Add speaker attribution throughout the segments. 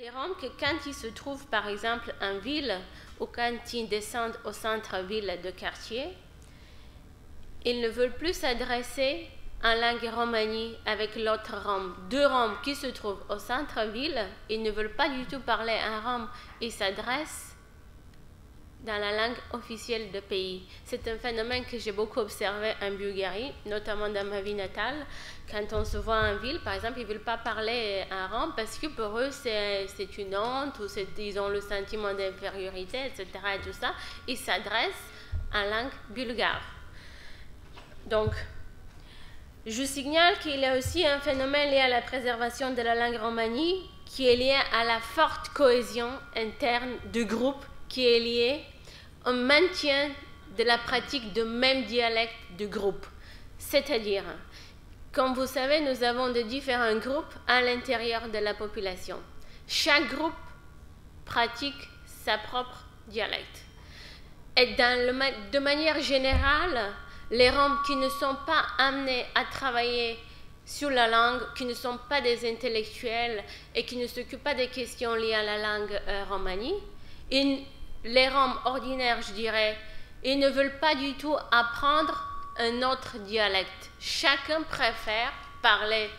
Speaker 1: des Roms que quand ils se trouvent par exemple en ville ou quand ils descendent au centre-ville de quartier, ils ne veulent plus s'adresser en langue romanie avec l'autre Rom. Deux Roms qui se trouvent au centre-ville, ils ne veulent pas du tout parler en Rom, ils s'adressent dans la langue officielle du pays. C'est un phénomène que j'ai beaucoup observé en Bulgarie, notamment dans ma ville natale. Quand on se voit en ville, par exemple, ils ne veulent pas parler en Rom parce que pour eux, c'est une honte, ou ils ont le sentiment d'infériorité, etc. Et tout ça. Ils s'adressent en langue bulgare. Donc, je signale qu'il y a aussi un phénomène lié à la préservation de la langue romanie qui est lié à la forte cohésion interne du groupe, qui est lié au maintien de la pratique du même dialecte du groupe. C'est-à-dire, comme vous savez, nous avons de différents groupes à l'intérieur de la population. Chaque groupe pratique sa propre dialecte. Et de manière générale, les Roms qui ne sont pas amenés à travailler sur la langue, qui ne sont pas des intellectuels et qui ne s'occupent pas des questions liées à la langue romanie, les Roms ordinaires, je dirais, ils ne veulent pas du tout apprendre un autre dialecte. Chacun préfère parler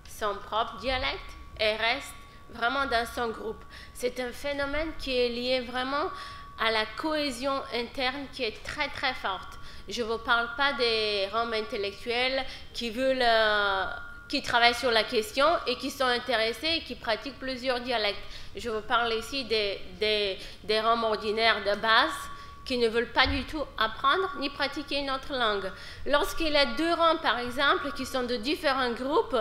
Speaker 1: son propre dialecte et reste vraiment dans son groupe. C'est un phénomène qui est lié vraiment à la cohésion interne qui est très très forte. Je ne vous parle pas des Roms intellectuels qui veulent... qui travaillent sur la question et qui sont intéressés et qui pratiquent plusieurs dialectes. Je vous parle ici des Roms ordinaires de base qui ne veulent pas du tout apprendre ni pratiquer une autre langue. Lorsqu'il y a deux Roms, par exemple, qui sont de différents groupes,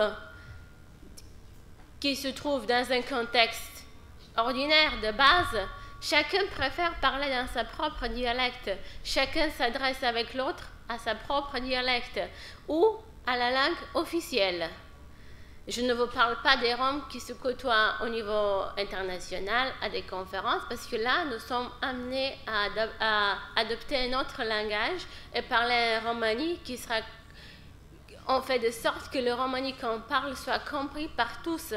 Speaker 1: qui se trouvent dans un contexte ordinaire de base, chacun préfère parler dans sa propre dialecte. Chacun s'adresse avec l'autre à sa propre dialecte ou à la langue officielle. Je ne vous parle pas des Roms qui se côtoient au niveau international à des conférences, parce que là, nous sommes amenés à adopter un autre langage et parler un romani qui sera... On fait de sorte que le romani qu'on parle soit compris par tous.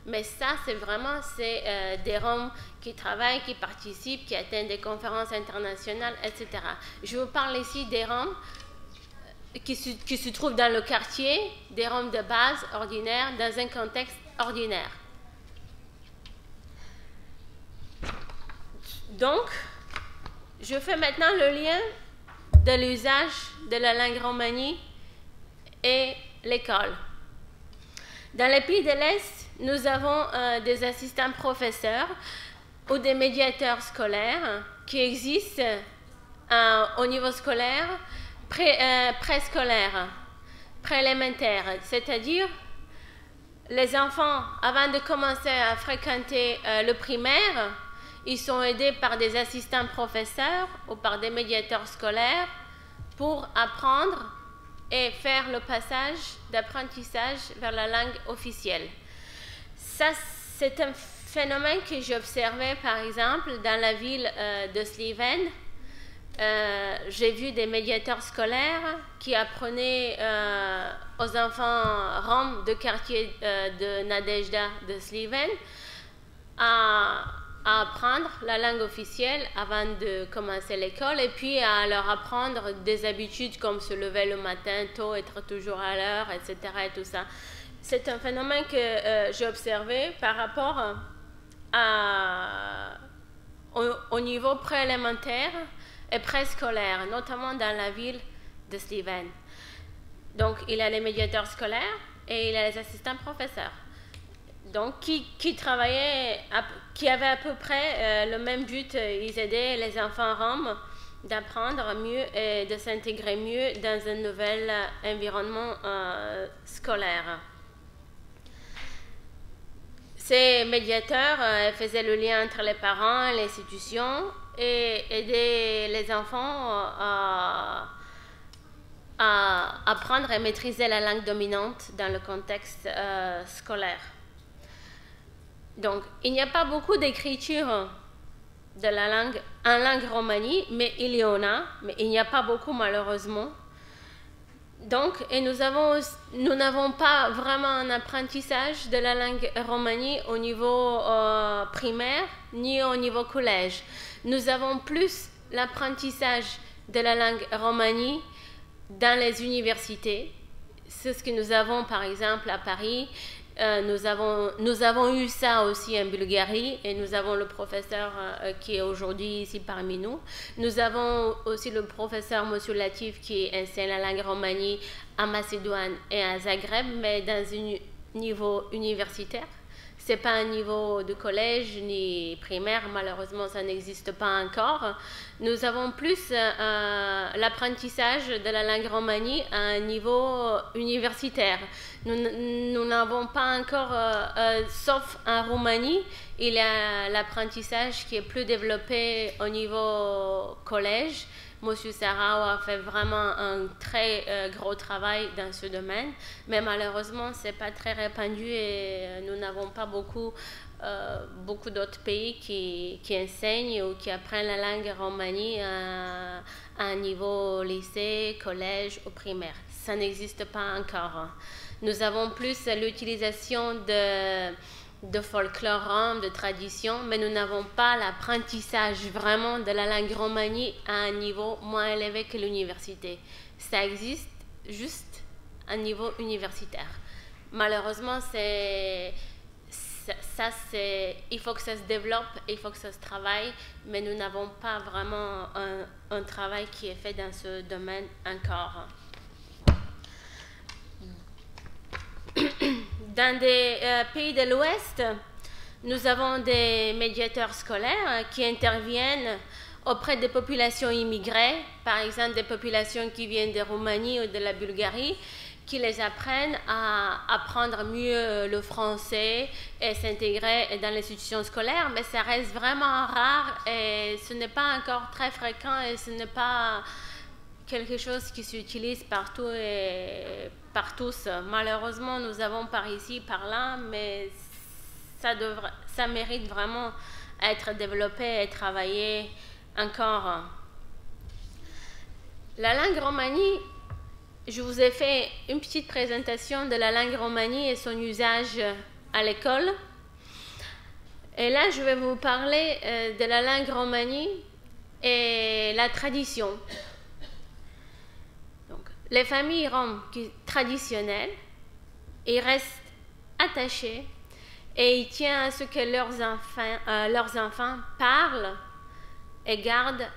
Speaker 1: Mais ça, c'est vraiment des Roms qui travaillent, qui participent, qui atteignent des conférences internationales, etc. Je vous parle ici des Roms qui se trouvent dans le quartier, des Roms de base ordinaires, dans un contexte ordinaire. Donc, je fais maintenant le lien de l'usage de la langue romanie et l'école. Dans les pays de l'Est, nous avons des assistants professeurs ou des médiateurs scolaires qui existent au niveau scolaire, préscolaire, préélémentaire, c'est-à-dire les enfants, avant de commencer à fréquenter le primaire, ils sont aidés par des assistants professeurs ou par des médiateurs scolaires pour apprendre et faire le passage d'apprentissage vers la langue officielle. Ça, c'est un phénomène que j'ai observé, par exemple, dans la ville de Sliven. J'ai vu des médiateurs scolaires qui apprenaient aux enfants roms de quartier de Nadejda de Sliven à apprendre la langue officielle avant de commencer l'école et puis à leur apprendre des habitudes comme se lever le matin tôt, être toujours à l'heure, etc. et tout ça. C'est un phénomène que j'ai observé par rapport au niveau préélémentaire et préscolaire, notamment dans la ville de Sliven. Donc, il y a les médiateurs scolaires et il y a les assistants professeurs. Donc, qui travaillaient, qui avaient à peu près le même but. Ils aidaient les enfants roms d'apprendre mieux et de s'intégrer mieux dans un nouvel environnement scolaire. Ces médiateurs faisaient le lien entre les parents et l'institution et aidaient les enfants à apprendre et maîtriser la langue dominante dans le contexte scolaire. Donc, il n'y a pas beaucoup d'écriture de la langue en langue romanie, mais il y en a, mais il n'y a pas beaucoup malheureusement. Donc, et nous n'avons pas vraiment un apprentissage de la langue romanie au niveau primaire ni au niveau collège. Nous avons plus l'apprentissage de la langue romanie dans les universités. C'est ce que nous avons par exemple à Paris. Nous avons eu ça aussi en Bulgarie et nous avons le professeur qui est aujourd'hui ici parmi nous. Nous avons aussi le professeur Monsieur Latif qui enseigne la langue romanie à Macédoine et à Zagreb, mais dans un niveau universitaire. Ce n'est pas un niveau de collège ni primaire, malheureusement ça n'existe pas encore. Nous avons plus l'apprentissage de la langue romanie à un niveau universitaire. Nous n'avons pas encore, sauf en Roumanie, il y a l'apprentissage qui est plus développé au niveau collège. Monsieur Sarao a fait vraiment un très gros travail dans ce domaine, mais malheureusement, ce n'est pas très répandu et nous n'avons pas beaucoup d'autres pays qui enseignent ou qui apprennent la langue romanie à un niveau lycée, collège ou primaire. Ça n'existe pas encore. Nous avons plus l'utilisation de folklore rome, de tradition, mais nous n'avons pas l'apprentissage vraiment de la langue romanie à un niveau moins élevé que l'université. Ça existe juste à un niveau universitaire. Malheureusement, il faut que ça se développe, il faut que ça se travaille, mais nous n'avons pas vraiment un travail qui est fait dans ce domaine encore. Dans des pays de l'Ouest, nous avons des médiateurs scolaires qui interviennent auprès des populations immigrées, par exemple des populations qui viennent de Roumanie ou de la Bulgarie, qui les apprennent à apprendre mieux le français et s'intégrer dans l'institution scolaire, mais ça reste vraiment rare et ce n'est pas encore très fréquent et ce n'est pas quelque chose qui s'utilise partout et par tous. Malheureusement, nous avons par ici, par là, mais ça mérite vraiment être développé et travaillé encore. La langue romanie, je vous ai fait une petite présentation de la langue romanie et son usage à l'école. Et là, je vais vous parler de la langue romanie et la tradition. Les familles roms traditionnelles, ils restent attachés et ils tiennent à ce que leurs enfants parlent et gardent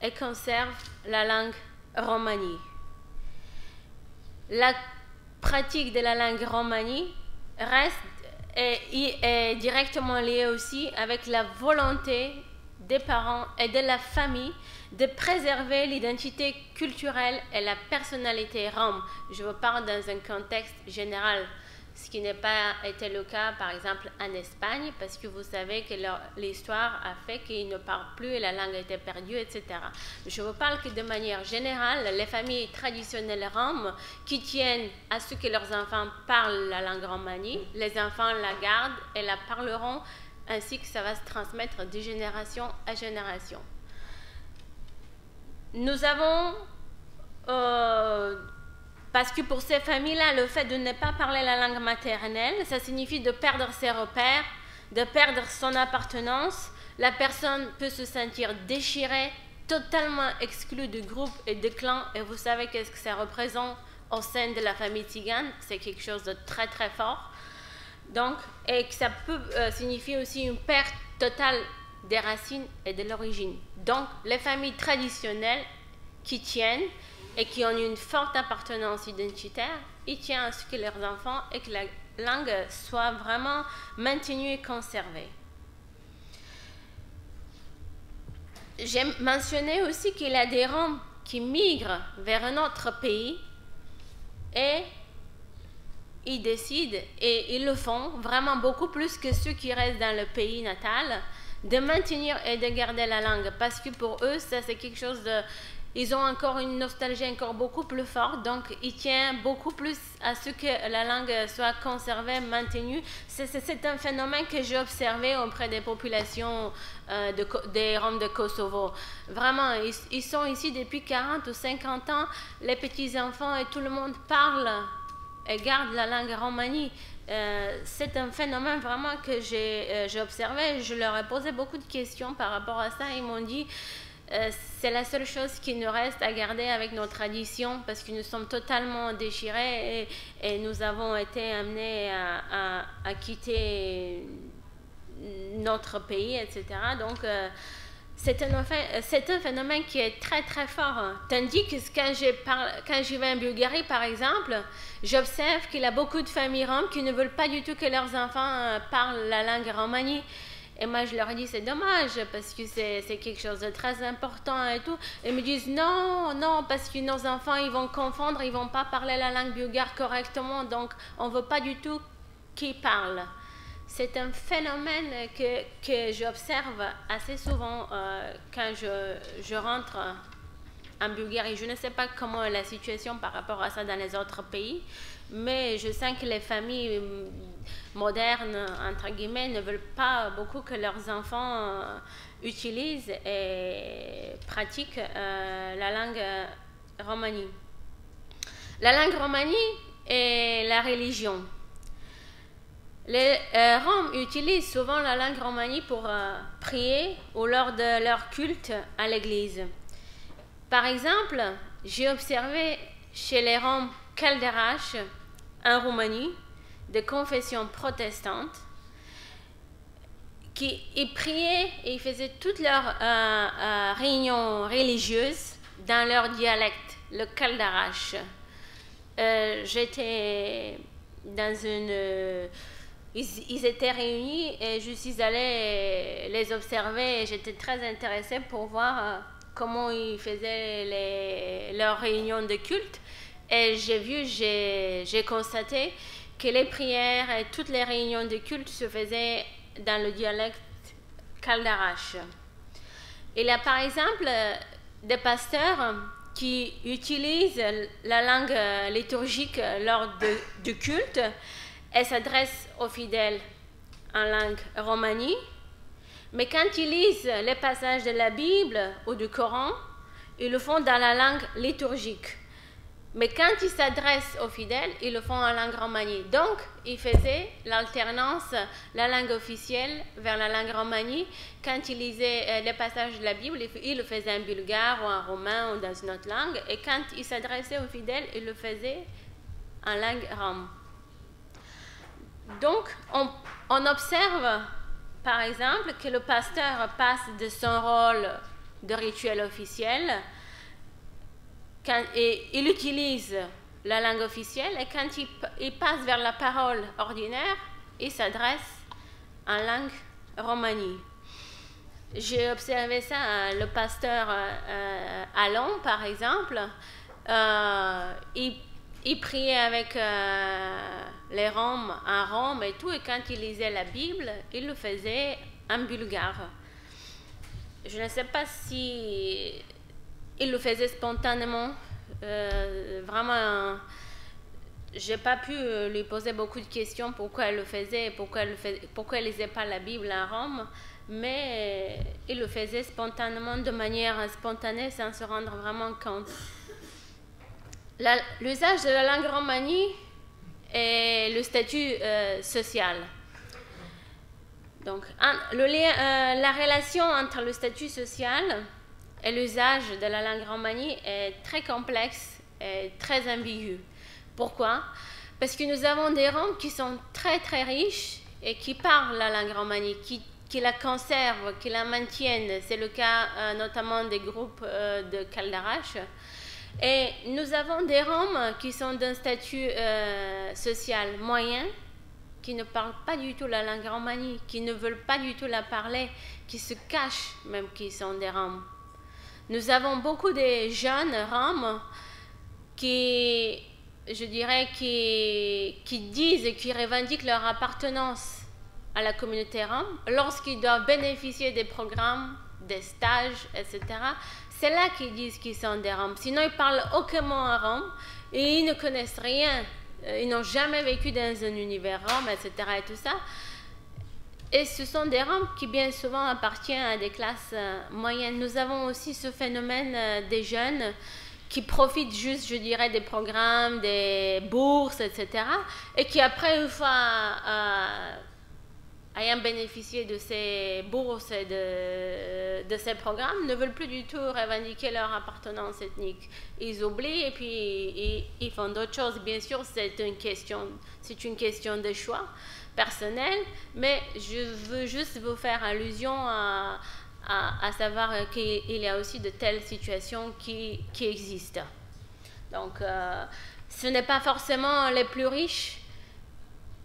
Speaker 1: et conservent la langue romanie. La pratique de la langue romanie est directement liée aussi avec la volonté des parents et de la famille de préserver l'identité culturelle et la personnalité rome. Je vous parle dans un contexte général, ce qui n'a pas été le cas, par exemple, en Espagne, parce que vous savez que l'histoire a fait qu'ils ne parlent plus et la langue a été perdue, etc. Je vous parle que de manière générale, les familles traditionnelles roms qui tiennent à ce que leurs enfants parlent la langue romanie, les enfants la gardent et la parleront, ainsi que ça va se transmettre de génération à génération. Nous avons, parce que pour ces familles-là, le fait de ne pas parler la langue maternelle, ça signifie de perdre ses repères, de perdre son appartenance. La personne peut se sentir déchirée, totalement exclue du groupe et du clan, et vous savez qu'est-ce que ça représente au sein de la famille tzigane, c'est quelque chose de très très fort. Donc, et que ça peut signifier aussi une perte totale des racines et de l'origine. Donc, les familles traditionnelles qui tiennent et qui ont une forte appartenance identitaire, ils tiennent à ce que leurs enfants et que la langue soit vraiment maintenue et conservée. J'ai mentionné aussi qu'il y a des Roms qui migrent vers un autre pays et ils décident, et ils le font vraiment beaucoup plus que ceux qui restent dans le pays natal, de maintenir et de garder la langue, parce que pour eux, ça c'est quelque chose de... ils ont encore une nostalgie encore beaucoup plus forte, donc ils tiennent beaucoup plus à ce que la langue soit conservée, maintenue. C'est un phénomène que j'ai observé auprès des populations des Roms de Kosovo. Vraiment, ils sont ici depuis 40 ou 50 ans, les petits-enfants et tout le monde parle et garde la langue romanie. C'est un phénomène vraiment que j'ai observé. Je leur ai posé beaucoup de questions par rapport à ça. Ils m'ont dit c'est la seule chose qui nous reste à garder avec nos traditions, parce que nous sommes totalement déchirés et nous avons été amenés à quitter notre pays, etc. Donc c'est un phénomène qui est très très fort. Tandis que quand je vais en Bulgarie, par exemple, j'observe qu'il y a beaucoup de familles roms qui ne veulent pas du tout que leurs enfants parlent la langue romanie. Et moi, je leur dis, c'est dommage, parce que c'est quelque chose de très important et tout. Et ils me disent, non, non, parce que nos enfants, ils vont confondre, ils ne vont pas parler la langue bulgare correctement, donc on ne veut pas du tout qu'ils parlent. C'est un phénomène que j'observe assez souvent quand je rentre en Bulgarie. Je ne sais pas comment est la situation par rapport à ça dans les autres pays, mais je sens que les familles modernes, entre guillemets, ne veulent pas beaucoup que leurs enfants utilisent et pratiquent la langue romanie. La langue romanie est la religion. Les Roms utilisent souvent la langue romanie pour prier ou lors de leur culte à l'église. Par exemple, j'ai observé chez les Roms Căldăraș en Roumanie, de confession protestante, qui priaient et ils faisaient toutes leurs réunions religieuses dans leur dialecte, le Căldăraș. J'étais dans une... Ils étaient réunis et je suis allée les observer et j'étais très intéressée pour voir comment ils faisaient leurs réunions de culte. Et j'ai constaté que les prières et toutes les réunions de culte se faisaient dans le dialecte Căldăraș. Il y a par exemple des pasteurs qui utilisent la langue liturgique lors du culte et s'adressent aux fidèles en langue romanie, mais quand ils lisent les passages de la Bible ou du Coran, ils le font dans la langue liturgique. Mais quand ils s'adressent aux fidèles, ils le font en langue romanie. Donc, ils faisaient l'alternance, la langue officielle vers la langue romanie. Quand ils lisaient les passages de la Bible, ils le faisaient en bulgare ou en roumain ou dans une autre langue. Et quand ils s'adressaient aux fidèles, ils le faisaient en langue rom. Donc, on observe, par exemple, que le pasteur passe de son rôle de rituel officiel et il utilise la langue officielle, et quand il passe vers la parole ordinaire, il s'adresse en langue romanie. J'ai observé ça, le pasteur Allon, par exemple, il priait avec les Roms en Rome et tout, et quand il lisait la Bible, il le faisait en bulgare. Je ne sais pas si il le faisait spontanément. Vraiment, j'ai pas pu lui poser beaucoup de questions pourquoi il le faisait, pourquoi il lisait pas la Bible en Rome, mais il le faisait spontanément, de manière spontanée, sans se rendre vraiment compte. L'usage de la langue romanie est le statut social. Donc, la relation entre le statut social et l'usage de la langue romanie est très complexe et très ambigu. Pourquoi? Parce que nous avons des Roms qui sont très très riches et qui parlent la langue romanie, qui la conservent, qui la maintiennent. C'est le cas notamment des groupes de Căldăraș. Et nous avons des Roms qui sont d'un statut social moyen, qui ne parlent pas du tout la langue romanie, qui ne veulent pas du tout la parler, qui se cachent même qu'ils sont des Roms. Nous avons beaucoup de jeunes Roms qui, je dirais, qui disent et qui revendiquent leur appartenance à la communauté rom, lorsqu'ils doivent bénéficier des programmes, des stages, etc., c'est là qu'ils disent qu'ils sont des Roms. Sinon, ils parlent aucunement en rom et ils ne connaissent rien. Ils n'ont jamais vécu dans un univers rom, etc. et tout ça. Et ce sont des Roms qui bien souvent appartiennent à des classes moyennes. Nous avons aussi ce phénomène des jeunes qui profitent juste, je dirais, des programmes, des bourses, etc. Et qui après, une fois ayant bénéficié de ces bourses et de ces programmes, ne veulent plus du tout revendiquer leur appartenance ethnique. Ils oublient et puis ils font d'autres choses. Bien sûr, c'est une question de choix personnel, mais je veux juste vous faire allusion à savoir qu'il y a aussi de telles situations qui existent. Donc, ce n'est pas forcément les plus riches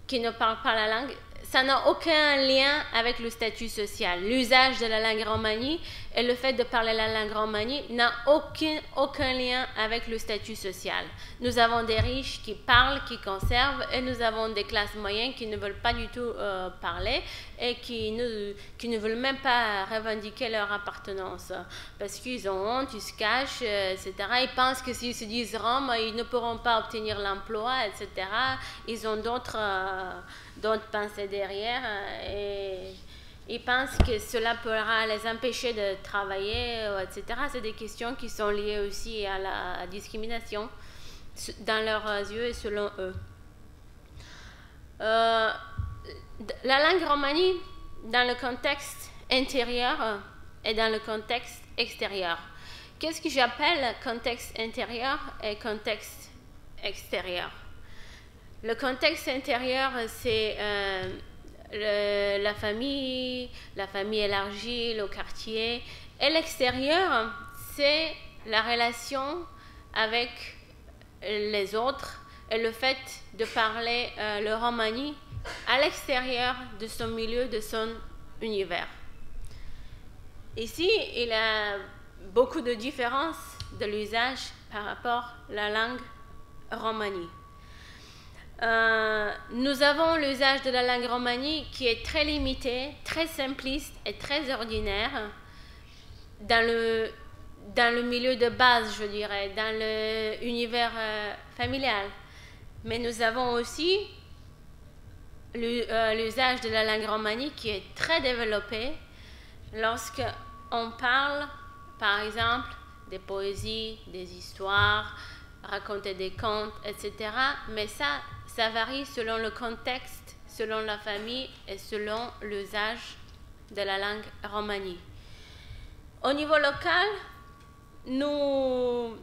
Speaker 1: qui ne parlent pas la langue. Ça n'a aucun lien avec le statut social. L'usage de la langue romani et le fait de parler la langue romani n'a aucun lien avec le statut social. Nous avons des riches qui parlent, qui conservent, et nous avons des classes moyennes qui ne veulent pas du tout parler et qui ne veulent même pas revendiquer leur appartenance parce qu'ils ont honte, ils se cachent, etc. Ils pensent que s'ils se disent roms, ils ne pourront pas obtenir l'emploi, etc. Ils ont d'autres pensées derrière et ils pensent que cela pourra les empêcher de travailler, etc. C'est des questions qui sont liées aussi à la discrimination dans leurs yeux et selon eux. La langue romani dans le contexte intérieur et dans le contexte extérieur. Qu'est-ce que j'appelle contexte intérieur et contexte extérieur? Le contexte intérieur, c'est la famille élargie, le quartier. Et l'extérieur, c'est la relation avec les autres et le fait de parler le romani à l'extérieur de son milieu, de son univers. Ici, il y a beaucoup de différences de l'usage par rapport à la langue romani. Nous avons l'usage de la langue romani qui est très limité, très simpliste et très ordinaire dans le milieu de base, je dirais, dans l'univers familial. Mais nous avons aussi l'usage de la langue romani qui est très développé lorsqu'on parle, par exemple, des poésies, des histoires, raconter des contes, etc. Mais ça varie selon le contexte, selon la famille et selon l'usage de la langue romani. Au niveau local, nous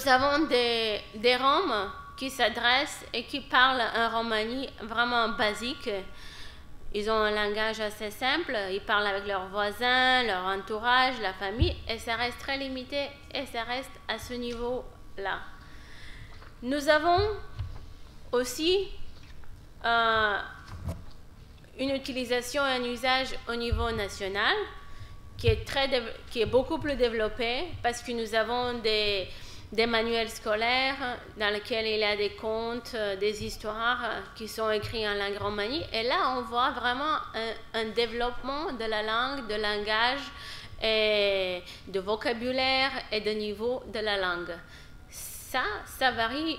Speaker 1: avons des Roms qui s'adressent et qui parlent un romani vraiment basique. Ils ont un langage assez simple, ils parlent avec leurs voisins, leur entourage, la famille, et ça reste très limité et ça reste à ce niveau-là. Nous avons aussi une utilisation et un usage au niveau national qui est beaucoup plus développé parce que nous avons des manuels scolaires dans lesquels il y a des contes, des histoires qui sont écrits en langue romani. Et là, on voit vraiment un développement de la langue, de langage, et de vocabulaire et de niveau de la langue. Ça varie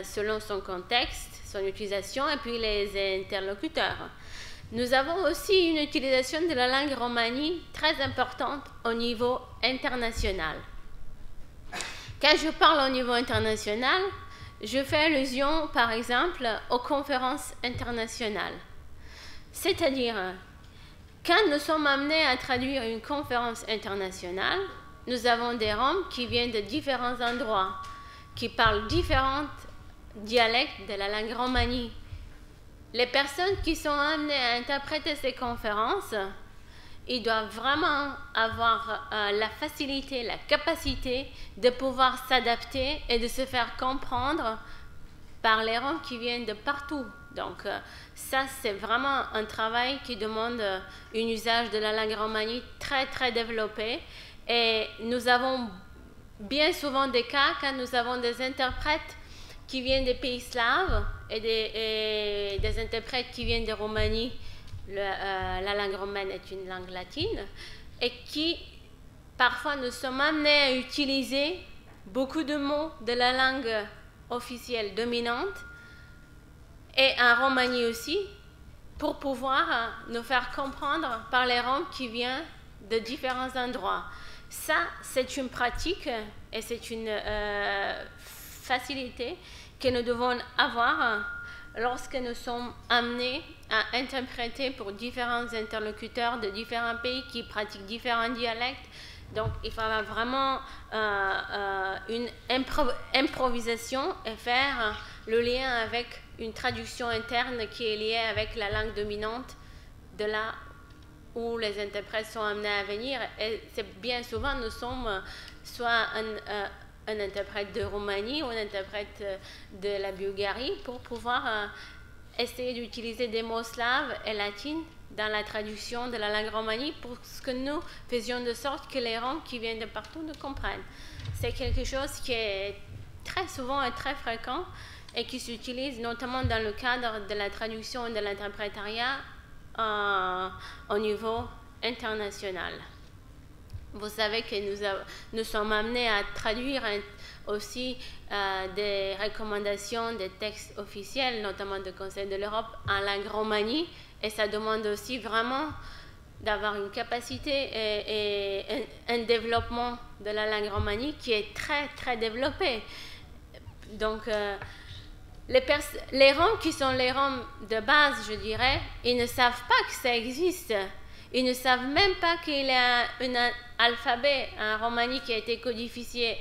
Speaker 1: selon son contexte, son utilisation et puis les interlocuteurs. Nous avons aussi une utilisation de la langue romani très importante au niveau international. Quand je parle au niveau international, je fais allusion, par exemple, aux conférences internationales. C'est-à-dire, quand nous sommes amenés à traduire une conférence internationale, nous avons des Roms qui viennent de différents endroits, qui parlent différents dialectes de la langue romani. Les personnes qui sont amenées à interpréter ces conférences, ils doivent vraiment avoir la facilité, la capacité de pouvoir s'adapter et de se faire comprendre par les Roms qui viennent de partout. Donc ça, c'est vraiment un travail qui demande un usage de la langue romani très, très développé. Et nous avons bien souvent des cas quand nous avons des interprètes qui viennent des pays slaves et des interprètes qui viennent de Roumanie la langue romaine est une langue latine, et qui parfois nous sommes amenés à utiliser beaucoup de mots de la langue officielle dominante, et en Roumanie aussi, pour pouvoir nous faire comprendre par les Roms qui viennent de différents endroits. Ça, c'est une pratique et c'est une facilité que nous devons avoir lorsque nous sommes amenés à interpréter pour différents interlocuteurs de différents pays qui pratiquent différents dialectes. Donc, il faut avoir vraiment une improvisation et faire le lien avec une traduction interne qui est liée avec la langue dominante de là où les interprètes sont amenés à venir. Et c'est bien souvent, nous sommes soit un interprète de Roumanie ou un interprète de la Bulgarie pour pouvoir essayer d'utiliser des mots slaves et latines dans la traduction de la langue romanie pour que nous faisions de sorte que les Roms qui viennent de partout nous comprennent. C'est quelque chose qui est très souvent et très fréquent et qui s'utilise notamment dans le cadre de la traduction et de l'interprétariat au niveau international. Vous savez que nous sommes amenés à traduire aussi des recommandations des textes officiels, notamment du Conseil de l'Europe, en langue romanie, et ça demande aussi vraiment d'avoir une capacité et un développement de la langue romanie qui est très, très développé. Donc, les Roms qui sont les Roms de base, je dirais, ils ne savent pas que ça existe. Ils ne savent même pas qu'il y a un alphabet en Roumanie qui a été codifié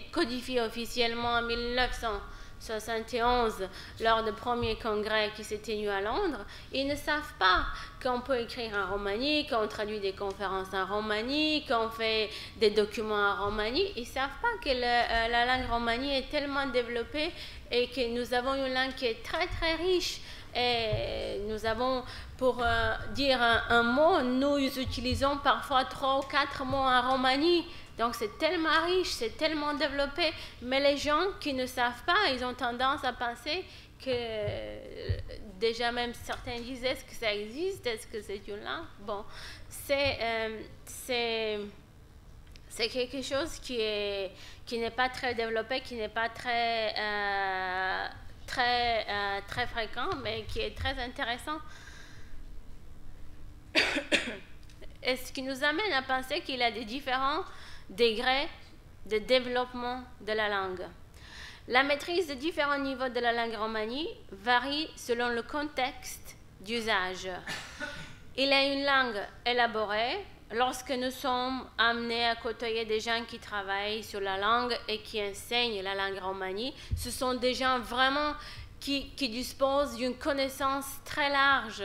Speaker 1: officiellement en 1971 lors du premier congrès qui s'est tenu à Londres. Ils ne savent pas qu'on peut écrire en Roumanie, qu'on traduit des conférences en Roumanie, qu'on fait des documents en Roumanie. Ils ne savent pas que la langue romanie est tellement développée et que nous avons une langue qui est très très riche. Et nous avons, pour dire un mot, nous utilisons parfois 3 ou 4 mots en Roumanie. Donc c'est tellement riche, c'est tellement développé. Mais les gens qui ne savent pas, ils ont tendance à penser que déjà même certains disent est-ce que ça existe, est-ce que c'est une langue. Bon, c'est quelque chose qui n'est pas très développé, qui n'est pas très fréquent, mais qui est très intéressant. Et ce qui nous amène à penser qu'il y a des différents degrés de développement de la langue. La maîtrise de différents niveaux de la langue romanie varie selon le contexte d'usage. Il y a une langue élaborée lorsque nous sommes amenés à côtoyer des gens qui travaillent sur la langue et qui enseignent la langue romanie. Ce sont des gens vraiment qui disposent d'une connaissance très large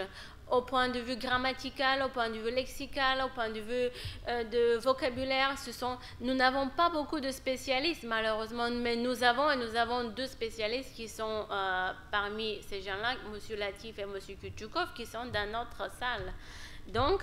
Speaker 1: au point de vue grammatical, au point de vue lexical, au point de vue de vocabulaire. Nous n'avons pas beaucoup de spécialistes malheureusement, mais nous avons 2 spécialistes qui sont parmi ces gens-là, M. Latif et M. Kutchoukov, qui sont dans notre salle. Donc,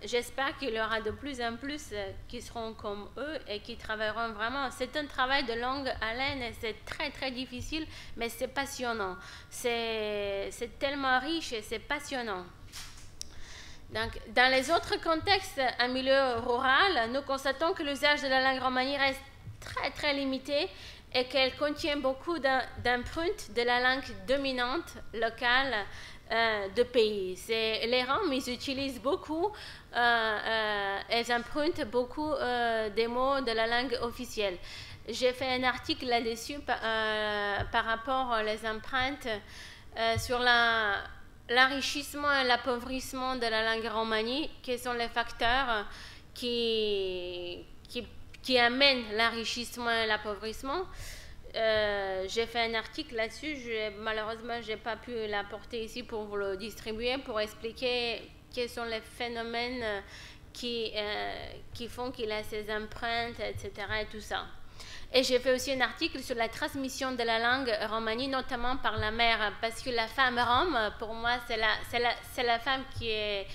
Speaker 1: j'espère qu'il y aura de plus en plus qui seront comme eux et qui travailleront vraiment. C'est un travail de longue haleine et c'est très très difficile, mais c'est passionnant. C'est tellement riche et c'est passionnant. Donc, dans les autres contextes, en milieu rural, nous constatons que l'usage de la langue romanie reste très très limité et qu'elle contient beaucoup d'empreintes de la langue dominante locale de pays. Les Roms, ils utilisent beaucoup, ils empruntent beaucoup des mots de la langue officielle. J'ai fait un article là-dessus par rapport aux empreintes sur l'enrichissement et l'appauvrissement de la langue romanie, qui sont les facteurs qui amènent l'enrichissement et l'appauvrissement. J'ai fait un article là-dessus, malheureusement je n'ai pas pu l'apporter ici pour vous le distribuer, pour expliquer quels sont les phénomènes qui font qu'il a ces empreintes, etc. et tout ça. Et j'ai fait aussi un article sur la transmission de la langue romanie, notamment par la mère, parce que la femme rome, pour moi, c'est la femme qui est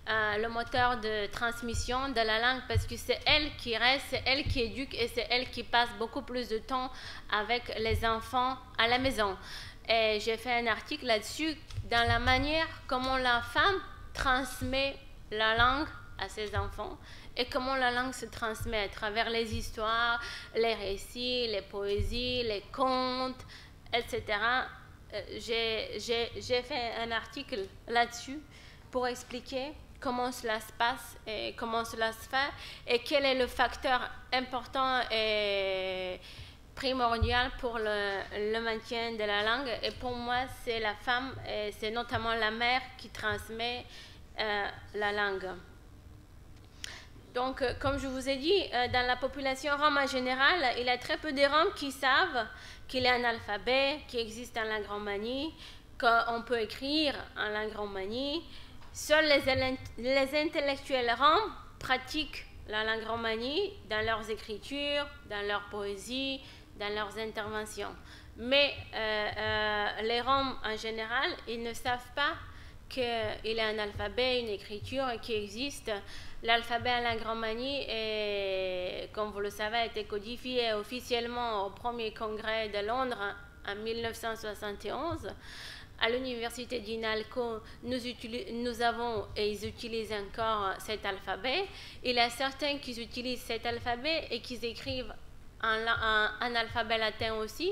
Speaker 1: le moteur de transmission de la langue, parce que c'est elle qui reste, c'est elle qui éduque et c'est elle qui passe beaucoup plus de temps avec les enfants à la maison. Et j'ai fait un article là-dessus, dans la manière comment la femme transmet la langue à ses enfants et comment la langue se transmet à travers les histoires, les récits, les poésies, les contes, etc. J'ai fait un article là-dessus pour expliquer comment cela se passe et comment cela se fait et quel est le facteur important et primordial pour le maintien de la langue. Et pour moi, c'est la femme et c'est notamment la mère qui transmet la langue. Donc, comme je vous ai dit, dans la population rome en général, il y a très peu de Roms qui savent qu'il y a un alphabet qui existe en langue romanie, qu'on peut écrire en langue romanie. Seuls les intellectuels roms pratiquent la langue romanie dans leurs écritures, dans leurs poésies, dans leurs interventions. Mais les Roms en général, ils ne savent pas qu'il y a un alphabet, une écriture qui existe. L'alphabet en langue romanie, comme vous le savez, a été codifié officiellement au premier congrès de Londres en 1971. À l'université d'Inalco, nous avons et ils utilisent encore cet alphabet. Il y a certains qui utilisent cet alphabet et qui écrivent en alphabet latin aussi,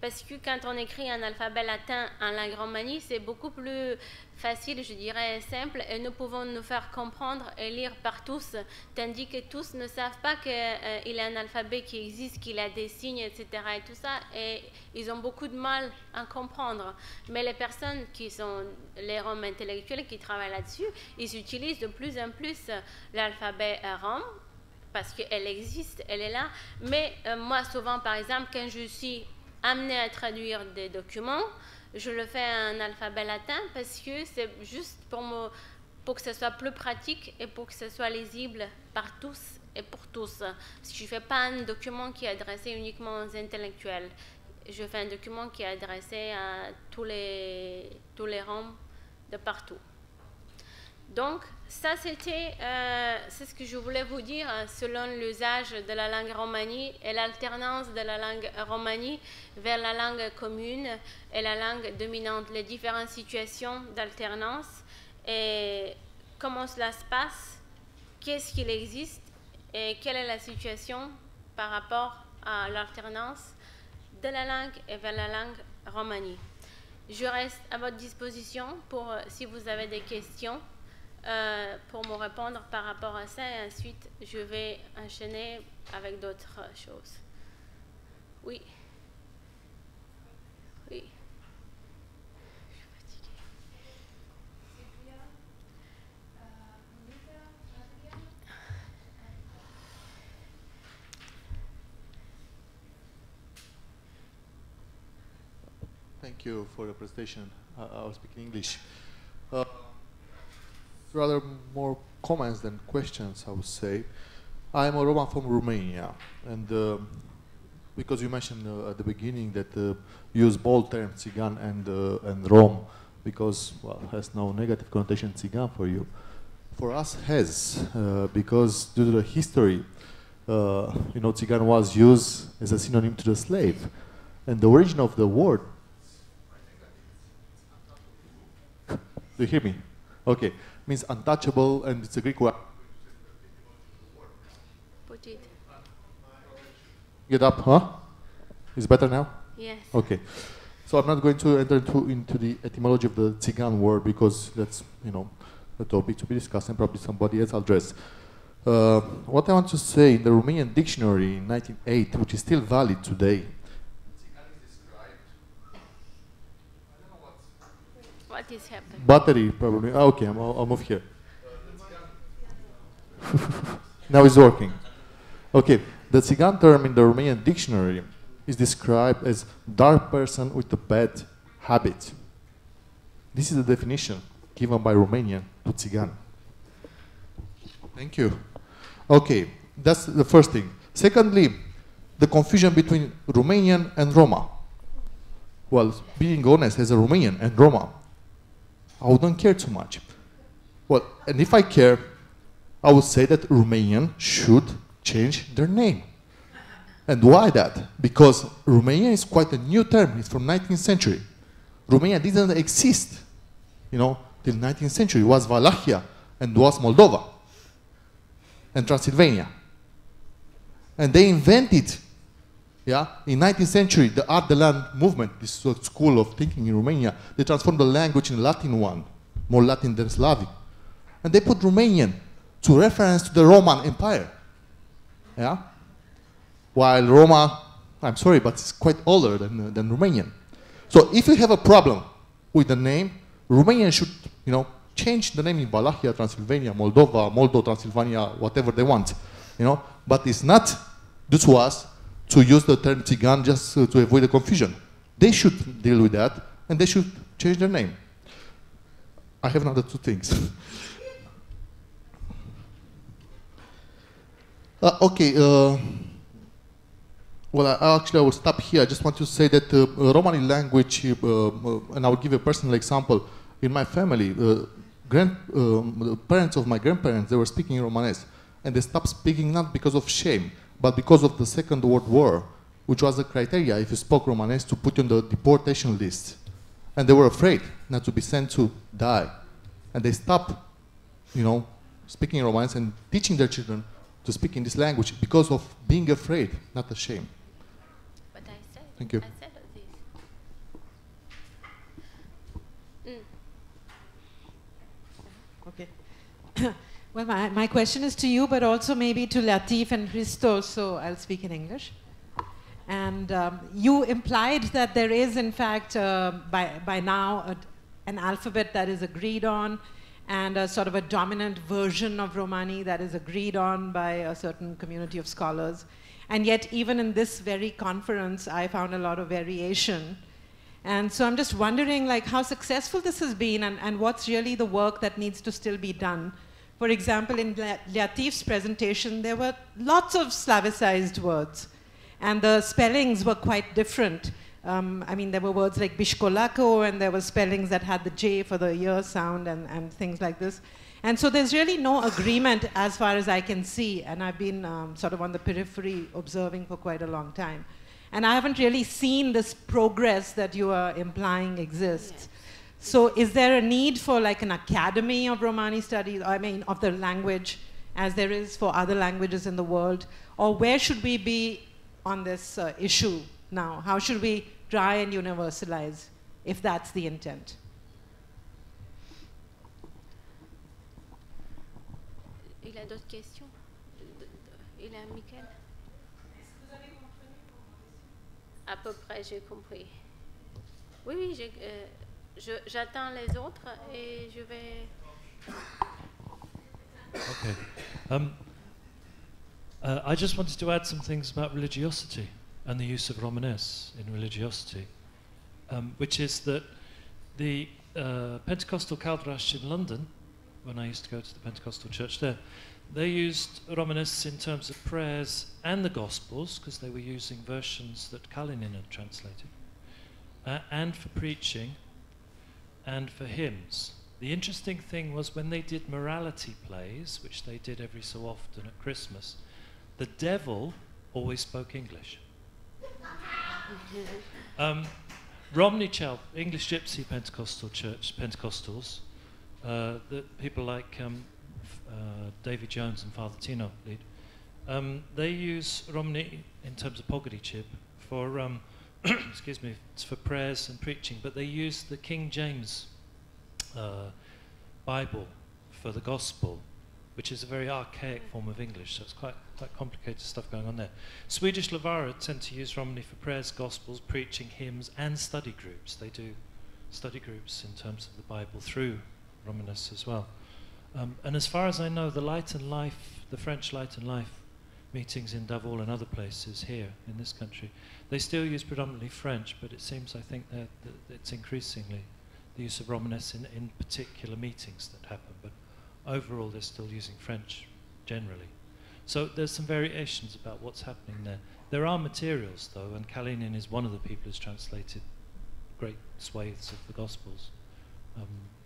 Speaker 1: parce que quand on écrit un alphabet latin en langue romanie, c'est beaucoup plus facile, je dirais, simple, et nous pouvons nous faire comprendre et lire par tous, tandis que tous ne savent pas qu'il y a un alphabet qui existe, qu'il a des signes, etc. et tout ça, et ils ont beaucoup de mal à comprendre. Mais les personnes qui sont les Roms intellectuels qui travaillent là-dessus, ils utilisent de plus en plus l'alphabet rom, parce qu'elle existe, elle est là. Mais moi, souvent, par exemple, quand je suis amenée à traduire des documents, je le fais en alphabet latin parce que c'est juste pour que ce soit plus pratique et pour que ce soit lisible par tous et pour tous. Parce que je ne fais pas un document qui est adressé uniquement aux intellectuels. Je fais un document qui est adressé à tous les Roms de partout. Donc, ça, c'est ce que je voulais vous dire selon l'usage de la langue romanie et l'alternance de la langue romanie vers la langue commune et la langue dominante, les différentes situations d'alternance et comment cela se passe, qu'est-ce qu'il existe et quelle est la situation par rapport à l'alternance de la langue et vers la langue romanie. Je reste à votre disposition pour si vous avez des questions. Pour me répondre par rapport à ça et ensuite je vais enchaîner avec d'autres choses. Oui. Oui. Je suis fatiguée.
Speaker 2: Thank you for your presentation. I'll speak in English. Rather more comments than questions, I would say. I'm a Roman from Romania, and because you mentioned at the beginning that you use both terms, Țigan and Rom, because, well, it has no negative connotation, Țigan, for you. For us, has, because due to the history, you know, Țigan was used as a synonym to the slave, and the origin of the word. Do you hear me? Okay. Means untouchable, and it's a Greek word.
Speaker 1: Put it.
Speaker 2: Get up, huh? Is better now?
Speaker 1: Yes.
Speaker 2: Okay. So I'm not going to enter into the etymology of the Țigan word because that's, you know, a topic to be discussed and probably somebody else will address. What I want to say, in the Romanian dictionary in 1908, which is still valid today,
Speaker 1: What is happening?
Speaker 2: battery, probably. Ah, okay, I'll move here. Now it's working. Okay, the Țigan term in the Romanian dictionary is described as dark person with a bad habit. This is the definition given by Romanian to Țigan. Thank you. Okay, that's the first thing. Secondly, the confusion between Romanian and Roma. Well, being honest, as a Romanian and Roma, I wouldn't care too much. Well, and if I care, I would say that Romanian should change their name. And why that? Because Romanian is quite a new term. It's from 19th century. Romania didn't exist, you know, till 19th century was Wallachia and was Moldova and Transylvania. And they invented, in 19th century, the Art de Land movement, this school of thinking in Romania, they transformed the language in a Latin one, more Latin than Slavic. And they put Romanian to reference to the Roman Empire. While Roma, I'm sorry, but it's quite older than Romanian. So if you have a problem with the name, Romanian should, change the name in Wallachia, Transylvania, Moldova, Moldo, Transylvania, whatever they want, But it's not due to us to use the term Tsigan just to avoid the confusion. They should deal with that, and they should change their name. I have another two things. Well, I will stop here. I just want to say that Romani language, and I will give a personal example. In my family, the parents of my grandparents, they were speaking Romanes, and they stopped speaking not because of shame, but because of the Second World War, which was a criteria if you spoke Romanes to put you on the deportation list. And they were afraid not to be sent to die. And they stopped, speaking Romanes and teaching their children to speak in this language because of being afraid, not ashamed.
Speaker 1: But I said,
Speaker 2: Thank you.
Speaker 1: I said this.
Speaker 3: Okay. Well, my question is to you, but also maybe to Latif and Christos, so I'll speak in English. And you implied that there is, in fact, by now, an alphabet that is agreed on, and a sort of a dominant version of Romani that is agreed on by a certain community of scholars. And yet, even in this very conference, I found a lot of variation. And so I'm just wondering, how successful this has been, and what's really the work that needs to still be done. For example, in Latif's presentation, there were lots of Slavicized words, and the spellings were quite different. There were words like Bishkolako, and there were spellings that had the J for the ear sound and things like this. And so there's really no agreement as far as I can see, and I've been sort of on the periphery observing for quite a long time. And I haven't really seen this progress that you are implying exists. Yes. So is there a need for an academy of Romani studies, of the language, as there is for other languages in the world? Or where should we be on this issue now? How should we try and universalize, if that's the intent?
Speaker 1: Il a d'autres questions? Il a Michael? À peu près, j'ai compris. Oui, j'attends les autres et je vais...
Speaker 4: Okay. I just wanted to add some things about religiosity and the use of Romanes in religiosity, which is that the Pentecostal Caldrash in London, when I used to go to the Pentecostal church there, they used Romanes in terms of prayers and the Gospels, because they were using versions that Kalinin had translated, and for preaching, and for hymns. The interesting thing was when they did morality plays, which they did every so often at Christmas, the devil always spoke English. Romnichel, English Gypsy Pentecostal Church, Pentecostals, the people like Davy Jones and Father Tino lead, they use Romni in terms of Pogodichib for excuse me, it's for prayers and preaching, but they use the King James Bible for the Gospel, which is a very archaic form of English, so it's quite complicated stuff going on there. Swedish Lavara tend to use Romani for prayers, Gospels, preaching, hymns, and study groups. They do study groups in terms of the Bible through Romanes as well. And as far as I know, the Light and Life, the French Light and Life meetings in Davos and other places here in this country, they still use predominantly French, but it seems, I think, that it's increasingly the use of Romanes in particular meetings that happen, but overall they're still using French generally. So there's some variations about what's happening there. There are materials, though, and Kalinin is one of the people who's translated great swathes of the Gospels.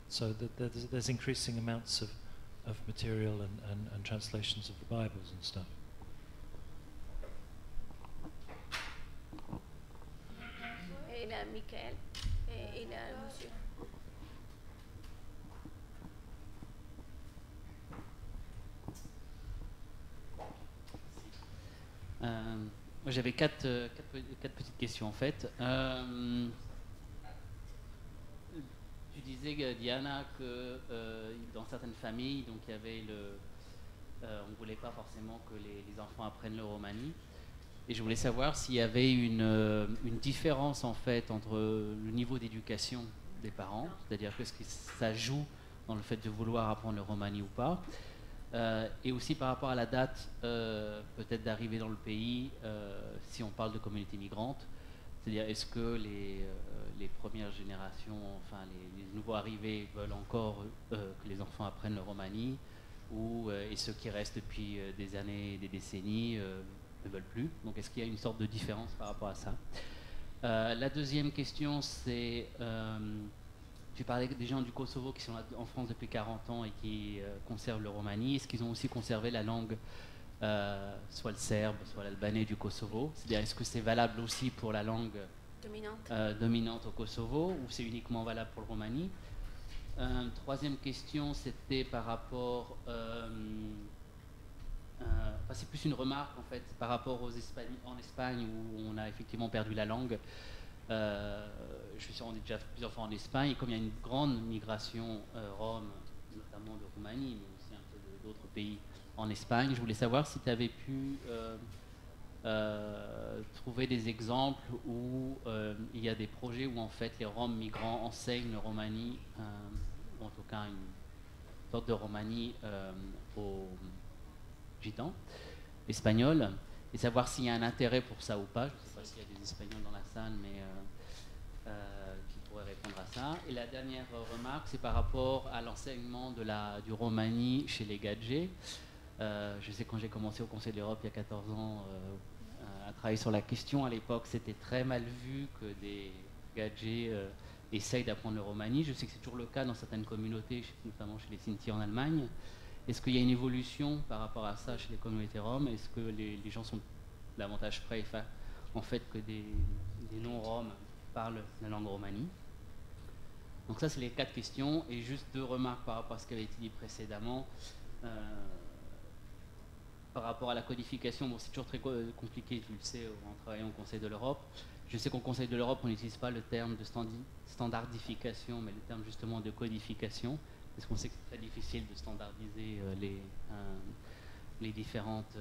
Speaker 4: So there's increasing amounts of material and translations of the Bibles and stuff.
Speaker 1: Et là, Michael, et là, monsieur.
Speaker 5: Moi, j'avais quatre petites questions en fait. Tu disais, Diana, que dans certaines familles, donc il y avait on ne voulait pas forcément que les enfants apprennent le romani. Et je voulais savoir s'il y avait une différence en fait entre le niveau d'éducation des parents, c'est-à-dire qu'est-ce que ça joue dans le fait de vouloir apprendre le romani ou pas, et aussi par rapport à la date peut-être d'arrivée dans le pays, si on parle de communauté migrante, c'est-à-dire est-ce que les premières générations, enfin les nouveaux arrivés veulent encore que les enfants apprennent le romani, ou et ceux qui restent depuis des années, des décennies ne veulent plus. Donc est-ce qu'il y a une sorte de différence par rapport à ça? La deuxième question, c'est tu parlais des gens du Kosovo qui sont en France depuis 40 ans et qui conservent le romani. Est-ce qu'ils ont aussi conservé la langue, soit le serbe, soit l'albanais du Kosovo? C'est-à-dire, est-ce que c'est valable aussi pour la langue dominante au Kosovo, ou c'est uniquement valable pour le romani? Troisième question, c'était par rapport... c'est plus une remarque en fait par rapport en Espagne où on a effectivement perdu la langue. Je suis rendu déjà plusieurs fois en Espagne, et comme il y a une grande migration rome, notamment de Roumanie, mais aussi un peu d'autres pays en Espagne, je voulais savoir si tu avais pu trouver des exemples où il y a des projets où en fait les Roms migrants enseignent le romani, ou en tout cas une sorte de romani aux gitans espagnols, et savoir s'il y a un intérêt pour ça ou pas. Je ne sais pas s'il y a des Espagnols dans la salle, mais qui pourraient répondre à ça. Et la dernière remarque, c'est par rapport à l'enseignement du romani chez les gadgets. Je sais, quand j'ai commencé au Conseil de l'Europe il y a 14 ans à travailler sur la question, à l'époque c'était très mal vu que des gadgets essayent d'apprendre le romani. Je sais que c'est toujours le cas dans certaines communautés, notamment chez les Sinti en Allemagne. Est-ce qu'il y a une évolution par rapport à ça chez les communautés roms? Est-ce que les gens sont davantage prêts en fait que des non-roms parlent la langue romani? Donc ça, c'est les 4 questions. Et juste 2 remarques par rapport à ce qui avait été dit précédemment. Par rapport à la codification, bon, c'est toujours très compliqué, tu le sais, en travaillant au Conseil de l'Europe. Je sais qu'au Conseil de l'Europe, on n'utilise pas le terme de standardification, mais le terme justement de codification, parce qu'on sait que c'est très difficile de standardiser les différentes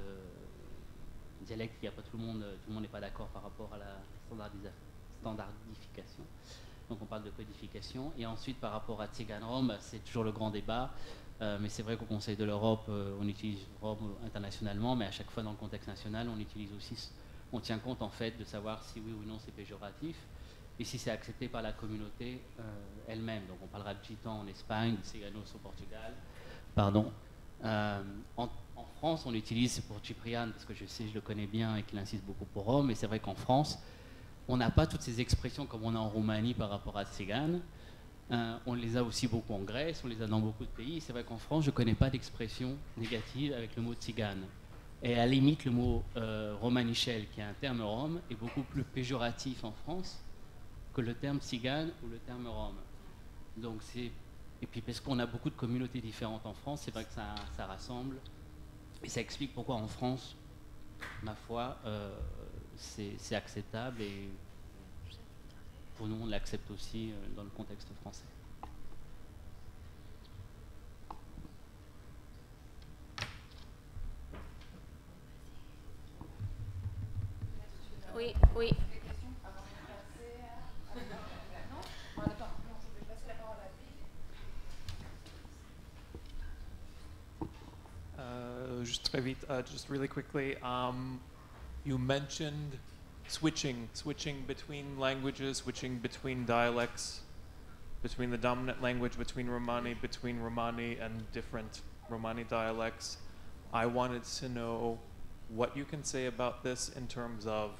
Speaker 5: dialectes. Il n'y a pas tout le monde n'est pas d'accord par rapport à la standardification. Donc on parle de codification. Et ensuite, par rapport à Tsigan Rom, c'est toujours le grand débat. Mais c'est vrai qu'au Conseil de l'Europe, on utilise Rom internationalement, mais à chaque fois dans le contexte national, on tient compte en fait de savoir si oui ou non c'est péjoratif, et si c'est accepté par la communauté elle-même. Donc on parlera de Gitan en Espagne, de Ciganos au Portugal. Pardon. En France, on l'utilise pour Ciprian, parce que je le connais bien et qu'il insiste beaucoup pour Rome, et c'est vrai qu'en France, on n'a pas toutes ces expressions comme on a en Roumanie par rapport à Tsigan. On les a aussi beaucoup en Grèce, on les a dans beaucoup de pays. C'est vrai qu'en France, je ne connais pas d'expression négative avec le mot tzigane. Et à la limite, le mot romanichel, qui est un terme rome, est beaucoup plus péjoratif en France que le terme tzigane ou le terme rome. Donc et puis parce qu'on a beaucoup de communautés différentes en France, c'est vrai que ça rassemble. Et ça explique pourquoi en France, ma foi, c'est acceptable, et pour nous, on l'accepte aussi dans le contexte français.
Speaker 1: Oui, oui.
Speaker 6: Just très vite, just really quickly, you mentioned switching between languages, switching between dialects, between the dominant language, between Romani and different Romani dialects. I wanted to know what you can say about this in terms of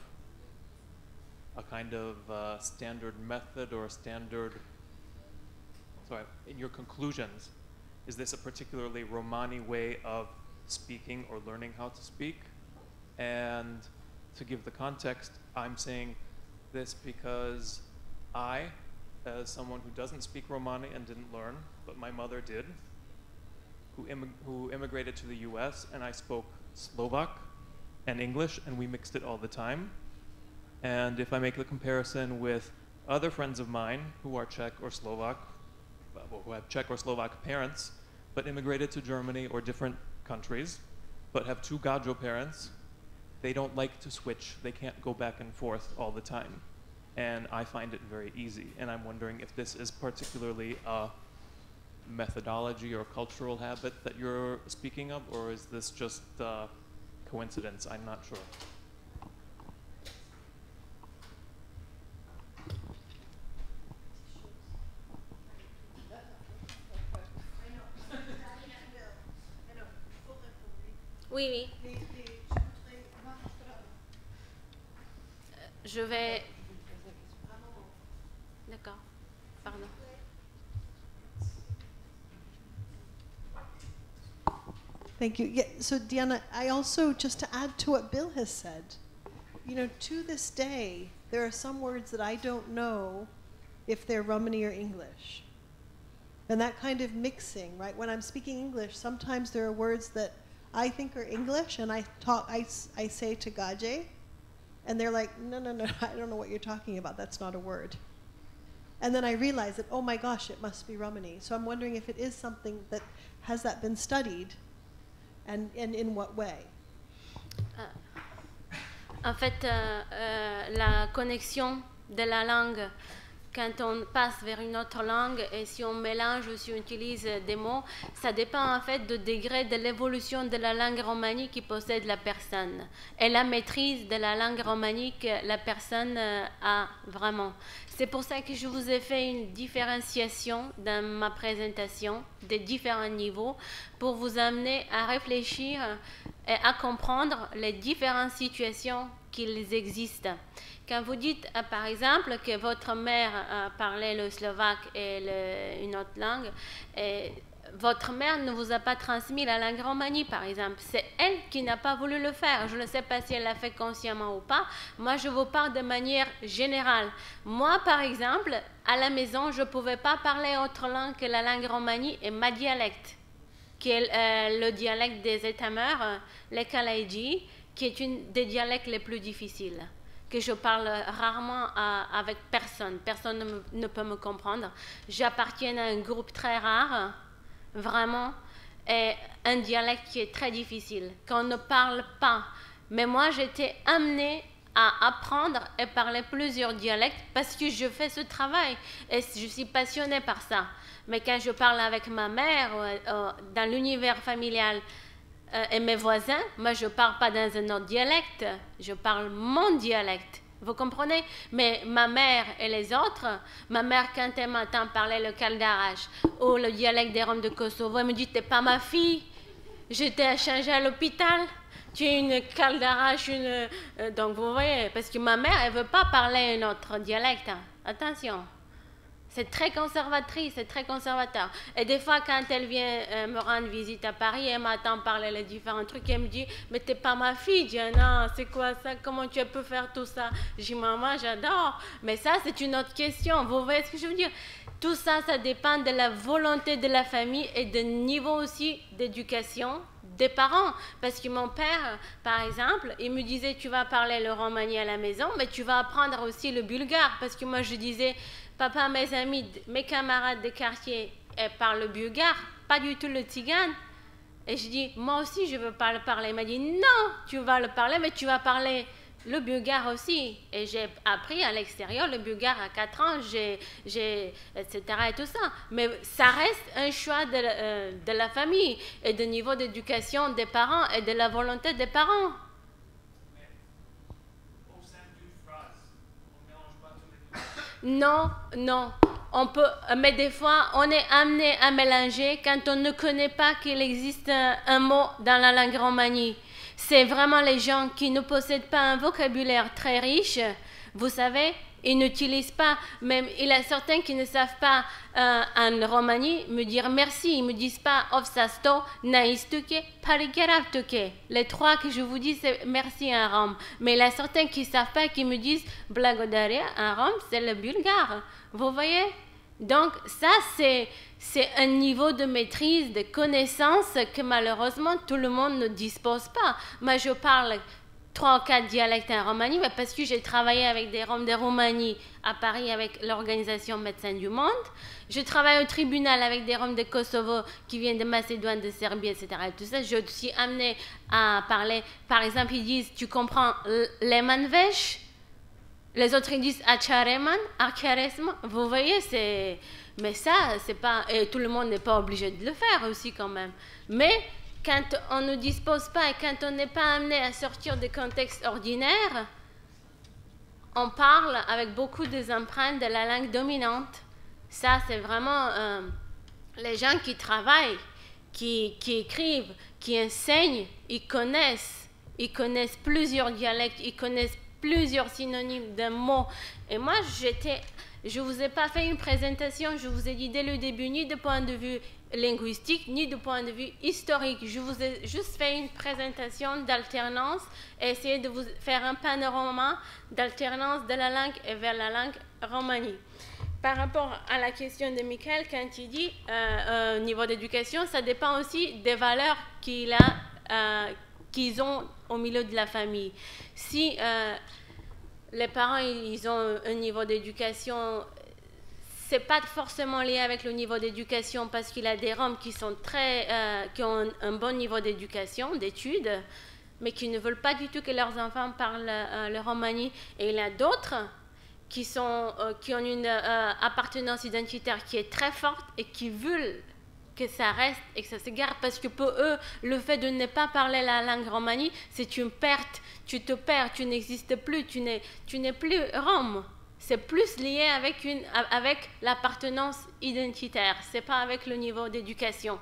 Speaker 6: a kind of standard method or a standard, sorry, in your conclusions, is this a particularly Romani way of speaking or learning how to speak? And to give the context, I'm saying this because I, as someone who doesn't speak Romani and didn't learn, but my mother did, who immigrated to the US, and I spoke Slovak, and English, and we mixed it all the time. And if I make the comparison with other friends of mine who are Czech or Slovak, who have Czech or Slovak parents, but immigrated to Germany or different countries, but have two Gajo parents, they don't like to switch. They can't go back and forth all the time. And I find it very easy. And I'm wondering if this is particularly a methodology or cultural habit that you're speaking of, or is this just coincidence? I'm not sure.
Speaker 1: Oui, oui. Je vais... D'accord, pardon.
Speaker 7: Thank you. Yeah, so Diana, I also, just to add to what Bill has said, you know, to this day, there are some words that I don't know if they're Romani or English. And that kind of mixing, right? When I'm speaking English, sometimes there are words that I think are English, and I say to Gaje, and they're like, no, I don't know what you're talking about. That's not a word. And then I realize that, oh my gosh, it must be Romani. So I'm wondering if it is something that, has that been studied, and in what way?
Speaker 1: En fait, la connexion de la langue, quand on passe vers une autre langue et si on mélange ou si on utilise des mots, ça dépend en fait du degré de l'évolution de la langue romanique qui possède la personne et la maîtrise de la langue romanique que la personne a vraiment. C'est pour ça que je vous ai fait une différenciation dans ma présentation des différents niveaux pour vous amener à réfléchir et à comprendre les différentes situations qu'il existe. Quand vous dites, par exemple, que votre mère parlait le slovaque et une autre langue, et votre mère ne vous a pas transmis la langue romanie, par exemple. C'est elle qui n'a pas voulu le faire. Je ne sais pas si elle l'a fait consciemment ou pas. Moi, je vous parle de manière générale. Moi, par exemple, à la maison, je ne pouvais pas parler autre langue que la langue romanie et ma dialecte, qui est le dialecte des États-mœurs, le Kalaïdji, qui est une des dialectes les plus difficiles, que je parle rarement avec personne. Personne ne peut me comprendre. J'appartiens à un groupe très rare, vraiment, et un dialecte qui est très difficile, qu'on ne parle pas. Mais moi, j'étais amenée à apprendre et parler plusieurs dialectes parce que je fais ce travail et je suis passionnée par ça. Mais quand je parle avec ma mère dans l'univers familial et mes voisins, moi je ne parle pas dans un autre dialecte, je parle mon dialecte. Vous comprenez? Mais ma mère et les autres, ma mère quand elle m'entend parler le Kaldarache ou le dialecte des Roms de Kosovo, elle me dit, t'es pas ma fille, je t'ai changé à l'hôpital. Tu es une Kaldarache, donc vous voyez, parce que ma mère, elle ne veut pas parler un autre dialecte. Attention, c'est très conservatrice, c'est très conservateur. Et des fois, quand elle vient me rendre visite à Paris, elle m'entend parler les différents trucs, elle me dit, mais t'es pas ma fille, Diana, c'est quoi ça, comment tu peux faire tout ça? Je dis, maman, j'adore, mais ça, c'est une autre question, vous voyez ce que je veux dire? Tout ça, ça dépend de la volonté de la famille et du niveau aussi d'éducation des parents, parce que mon père, par exemple, il me disait, tu vas parler le romani à la maison, mais tu vas apprendre aussi le bulgare, parce que moi je disais, papa, mes amis, mes camarades de quartier, elles parlent le bulgare, pas du tout le tzigane. Et je dis, moi aussi je veux pas le parler. Il m'a dit, non, tu vas le parler, mais tu vas parler le bulgare aussi. Et j'ai appris à l'extérieur le bulgare à 4 ans, etc. et tout ça. Mais ça reste un choix de la famille et du niveau d'éducation des parents et de la volonté des parents. Non, non. On peut, mais des fois, on est amené à mélanger quand on ne connaît pas qu'il existe un mot dans la langue romanie. C'est vraiment les gens qui ne possèdent pas un vocabulaire très riche, vous savez, ils n'utilisent pas, même il y a certains qui ne savent pas en romanie me dire merci, ils ne me disent pas ovsasto, naistuke, parigerartuke. Les trois que je vous dis, c'est merci en rome. Mais il y a certains qui ne savent pas, qui me disent blagodaria en rome, c'est le bulgare. Vous voyez? Donc ça, c'est un niveau de maîtrise, de connaissance que malheureusement tout le monde ne dispose pas. Moi, je parle 3 ou 4 dialectes en Roumanie, mais parce que j'ai travaillé avec des Roms de Roumanie à Paris avec l'organisation Médecins du Monde. Je travaille au tribunal avec des Roms de Kosovo qui viennent de Macédoine, de Serbie, etc. Et tout ça, je suis amenée à parler. Par exemple, ils disent, tu comprends Lemanvesh? Les autres ils disent Achareman, Archaresma. Vous voyez, c'est. Mais ça, c'est pas. Et tout le monde n'est pas obligé de le faire aussi, quand même. Mais quand on ne dispose pas et quand on n'est pas amené à sortir des contextes ordinaires, on parle avec beaucoup des empreintes de la langue dominante. Ça, c'est vraiment les gens qui travaillent, qui écrivent, qui enseignent, ils connaissent plusieurs dialectes, ils connaissent plusieurs synonymes d'un mot. Et moi, je ne vous ai pas fait une présentation, je vous ai dit dès le début, ni de point de vue linguistique, ni de point de vue historique. Je vous ai juste fait une présentation d'alternance et essayé de vous faire un panorama d'alternance de la langue et vers la langue romanie. Par rapport à la question de Michael, quand il dit au niveau d'éducation, ça dépend aussi des valeurs qu'ils ont au milieu de la famille. Si les parents ils ont un niveau d'éducation, c'est pas forcément lié avec le niveau d'éducation parce qu'il y a des Roms qui ont un bon niveau d'éducation, d'études, mais qui ne veulent pas du tout que leurs enfants parlent le romani. Et il y a d'autres qui ont une appartenance identitaire qui est très forte et qui veulent que ça reste et que ça se garde, parce que pour eux, le fait de ne pas parler la langue romanie, c'est une perte. Tu te perds, tu n'existes plus, tu n'es plus Rome. C'est plus lié avec l'appartenance identitaire, c'est pas avec le niveau d'éducation.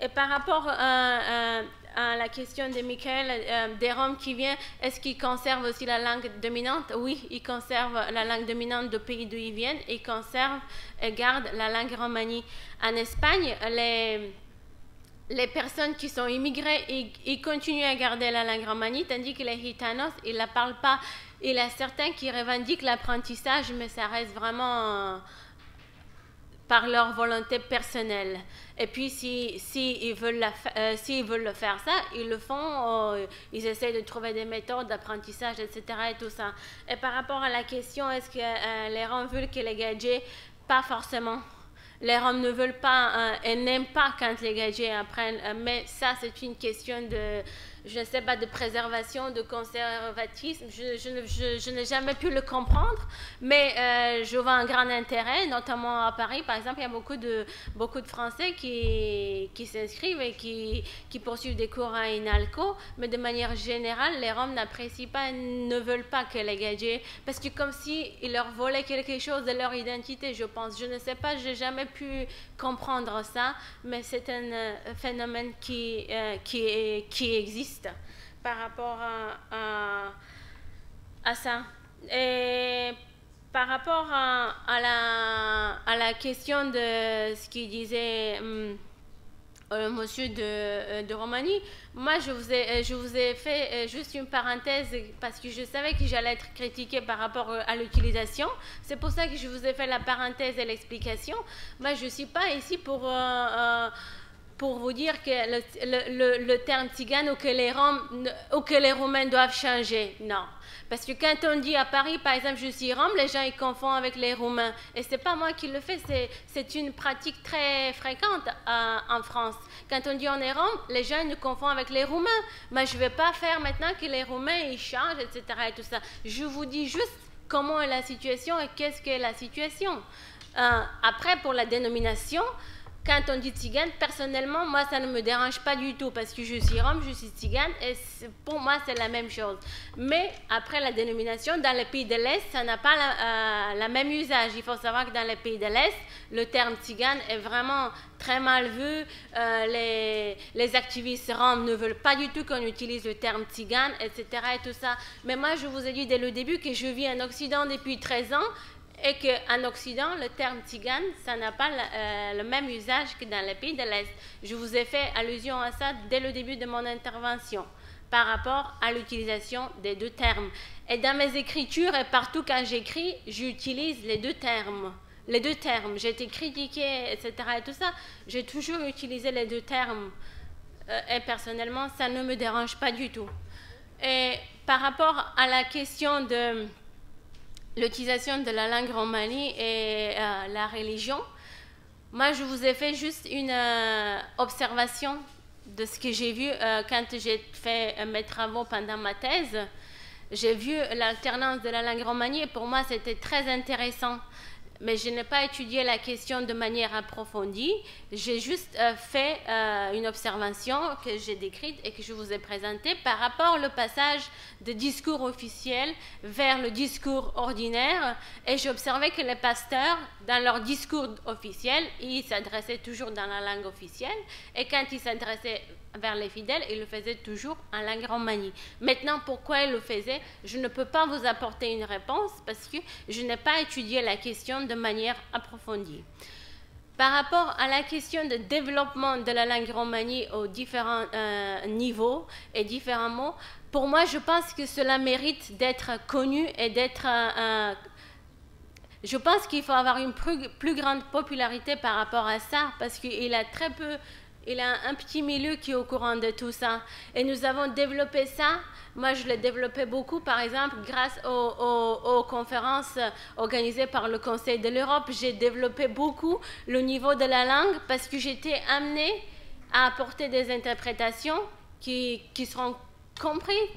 Speaker 1: Et par rapport à la question de Michael, des Roms qui viennent, est-ce qu'ils conservent aussi la langue dominante? Oui, ils conservent la langue dominante du pays d'où ils viennent, et ils conservent et gardent la langue romanie. En Espagne, les personnes qui sont immigrées, ils continuent à garder la langue romanie, tandis que les gitanos, ils ne la parlent pas. Il y a certains qui revendiquent l'apprentissage, mais ça reste vraiment par leur volonté personnelle. Et puis, s'ils veulent le faire ça, ils le font, ils essaient de trouver des méthodes d'apprentissage, etc. et tout ça. Et par rapport à la question, est-ce que les Roms veulent que les gadgets? Pas forcément. Les Roms ne veulent pas et n'aiment pas quand les gadgets apprennent, mais ça, c'est une question de, je ne sais pas, de préservation, de conservatisme. Je n'ai jamais pu le comprendre, mais je vois un grand intérêt, notamment à Paris, par exemple, il y a beaucoup de Français qui s'inscrivent et qui poursuivent des cours à INALCO, mais de manière générale, les Roms n'apprécient pas, ne veulent pas que les gadgets, parce que comme s'ils leur volaient quelque chose de leur identité, je pense. Je ne sais pas, je n'ai jamais pu comprendre ça, mais c'est un phénomène qui existe par rapport à ça. Et par rapport à la question de ce qu'il disait monsieur de Roumanie, moi je vous ai fait juste une parenthèse parce que je savais que j'allais être critiquée par rapport à l'utilisation. C'est pour ça que je vous ai fait la parenthèse et l'explication. Moi je ne suis pas ici pour vous dire que le terme tzigane ou que les Roumains doivent changer. Non. Parce que quand on dit à Paris, par exemple, je suis Rome, les gens ils confondent avec les Roumains. Et ce n'est pas moi qui le fais, c'est une pratique très fréquente en France. Quand on dit on est Rome, les gens nous confondent avec les Roumains. Mais je ne vais pas faire maintenant que les Roumains ils changent, etc. et tout ça. Je vous dis juste comment est la situation et qu'est-ce qu'est la situation. Après, pour la dénomination, quand on dit tzigane, personnellement, moi, ça ne me dérange pas du tout parce que je suis Rome, je suis tzigane et pour moi, c'est la même chose. Mais après la dénomination, dans les pays de l'Est, ça n'a pas la même usage. Il faut savoir que dans les pays de l'Est, le terme tzigane est vraiment très mal vu. Les activistes roms ne veulent pas du tout qu'on utilise le terme tzigane, etc. et tout ça. Mais moi, je vous ai dit dès le début que je vis en Occident depuis 13 ans. Et qu'en Occident, le terme tzigane, ça n'a pas le même usage que dans les pays de l'Est. Je vous ai fait allusion à ça dès le début de mon intervention, par rapport à l'utilisation des deux termes. Et dans mes écritures et partout quand j'écris, j'utilise les deux termes. Les deux termes. J'ai été critiquée, etc. et tout ça. J'ai toujours utilisé les deux termes. Et personnellement, ça ne me dérange pas du tout. Et par rapport à la question de l'utilisation de la langue romanie et la religion, moi je vous ai fait juste une observation de ce que j'ai vu quand j'ai fait mes travaux pendant ma thèse. J'ai vu l'alternance de la langue romanie et pour moi c'était très intéressant. Mais je n'ai pas étudié la question de manière approfondie. J'ai juste fait une observation que j'ai décrite et que je vous ai présentée par rapport au passage de discours officiel vers le discours ordinaire. Et j'ai observé que les pasteurs, dans leur discours officiel, ils s'adressaient toujours dans la langue officielle. Et quand ils s'adressaient vers les fidèles, ils le faisaient toujours en langue romanie. Maintenant, pourquoi ils le faisaient, je ne peux pas vous apporter une réponse parce que je n'ai pas étudié la question de manière approfondie. Par rapport à la question de développement de la langue romanie aux différents niveaux et différents mots, pour moi, je pense que cela mérite d'être connu et d'être... je pense qu'il faut avoir une plus grande popularité par rapport à ça parce qu'il a très peu... Il a un petit milieu qui est au courant de tout ça. Et nous avons développé ça. Moi, je l'ai développé beaucoup, par exemple, grâce aux conférences organisées par le Conseil de l'Europe. J'ai développé beaucoup le niveau de la langue parce que j'étais amenée à apporter des interprétations qui seront comprises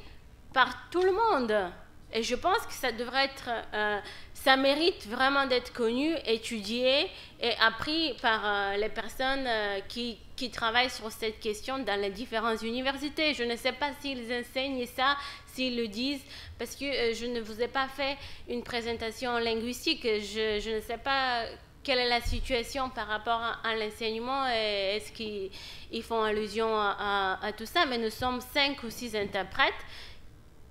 Speaker 1: par tout le monde. Et je pense que ça devrait être... ça mérite vraiment d'être connu, étudié et appris par les personnes qui travaillent sur cette question dans les différentes universités. Je ne sais pas s'ils enseignent ça, s'ils le disent, parce que je ne vous ai pas fait une présentation linguistique. Je ne sais pas quelle est la situation par rapport à l'enseignement et est-ce qu'ils font allusion à tout ça. Mais nous sommes 5 ou 6 interprètes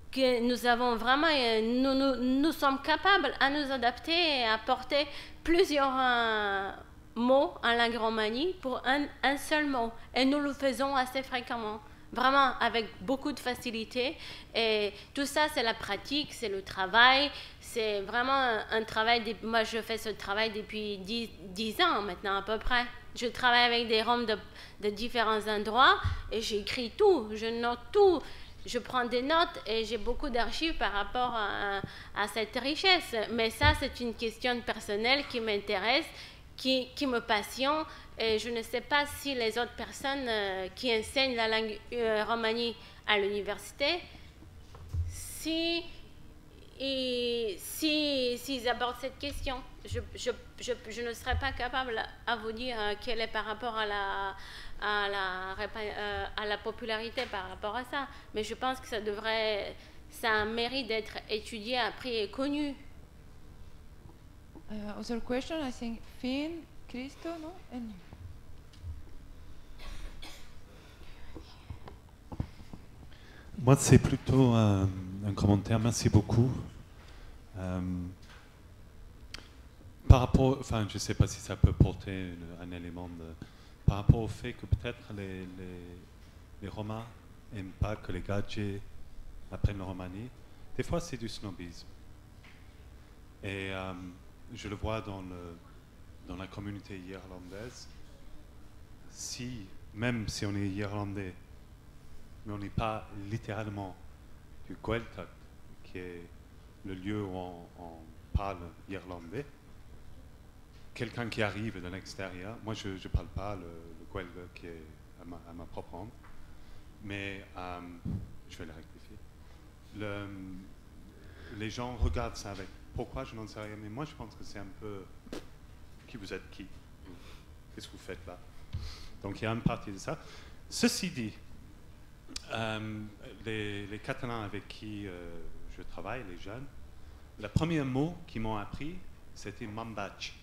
Speaker 1: que nous avons vraiment, nous sommes capables à nous adapter et à apporter plusieurs mots en langue romanie pour un seul mot. Et nous le faisons assez fréquemment, vraiment avec beaucoup de facilité. Et tout ça, c'est la pratique, c'est le travail, c'est vraiment un travail. Moi, je fais ce travail depuis 10 ans maintenant à peu près. Je travaille avec des Roms de différents endroits et j'écris tout, je note tout. Je prends des notes et j'ai beaucoup d'archives par rapport à cette richesse. Mais ça, c'est une question personnelle qui m'intéresse, qui me passionne. Et je ne sais pas si les autres personnes qui enseignent la langue romanie à l'université, s'ils abordent cette question. Je ne serais pas capable à vous dire quelle est par rapport à la popularité par rapport à ça. Mais je pense que ça mérite d'être étudié, appris et connu.
Speaker 8: Other question, I think Finn, Christo, no? And you.
Speaker 9: Moi, c'est plutôt un commentaire. Merci beaucoup. Par rapport, enfin, je ne sais pas si ça peut porter un élément par rapport au fait que peut-être les Romains n'aiment pas que les gadgets apprennent le romani. Des fois, c'est du snobisme. Et je le vois dans la communauté irlandaise. Même si on est irlandais, mais on n'est pas littéralement du Gaeltacht, qui est le lieu où on parle irlandais, quelqu'un qui arrive de l'extérieur, moi je ne parle pas le Gaeilge qui est à ma propre langue, mais je vais le rectifier. Les gens regardent ça avec pourquoi, je n'en sais rien, mais moi je pense que c'est un peu qui vous êtes qui, qu'est-ce que vous faites là. Donc il y a une partie de ça. Ceci dit, les Catalans avec qui je travaille, les jeunes, le premier mot qu'ils m'ont appris, c'était mambac,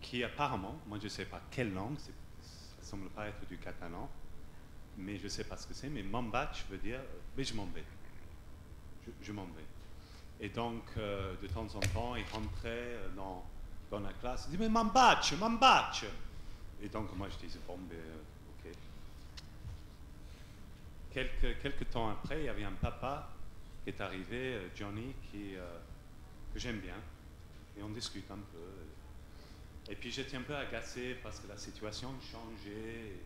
Speaker 9: qui apparemment, moi je ne sais pas quelle langue, ça ne semble pas être du catalan, mais je ne sais pas ce que c'est, mais mambac veut dire mais je m'en vais. Je m'en vais. Et donc, de temps en temps, ils rentraient dans la classe, ils disaient mais mambac, mambac. Et donc, moi je disais bon, ben, ok. Quelques temps après, il y avait un papa qui est arrivé, Johnny, que j'aime bien, et on discute un peu. Et puis j'étais un peu agacé parce que la situation changeait.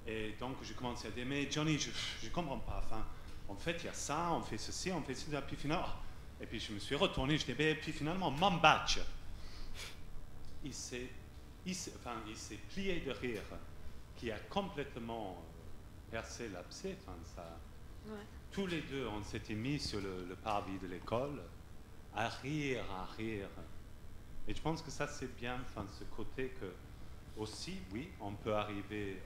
Speaker 9: Et donc je commençais à dire, mais Johnny, je ne comprends pas. Enfin, en fait, il y a ça, on fait ceci, on fait ceci, puis finalement, et puis je me suis retourné, je dis, ben, puis finalement, Mambatch, il s'est plié de rire, qui a complètement percé l'abcès. Enfin, ça,
Speaker 1: Ouais.
Speaker 9: tous les deux, on s'était mis sur le parvis de l'école, à rire, à rire. Et je pense que ça, c'est bien, enfin, ce côté que, aussi, oui, on peut arriver...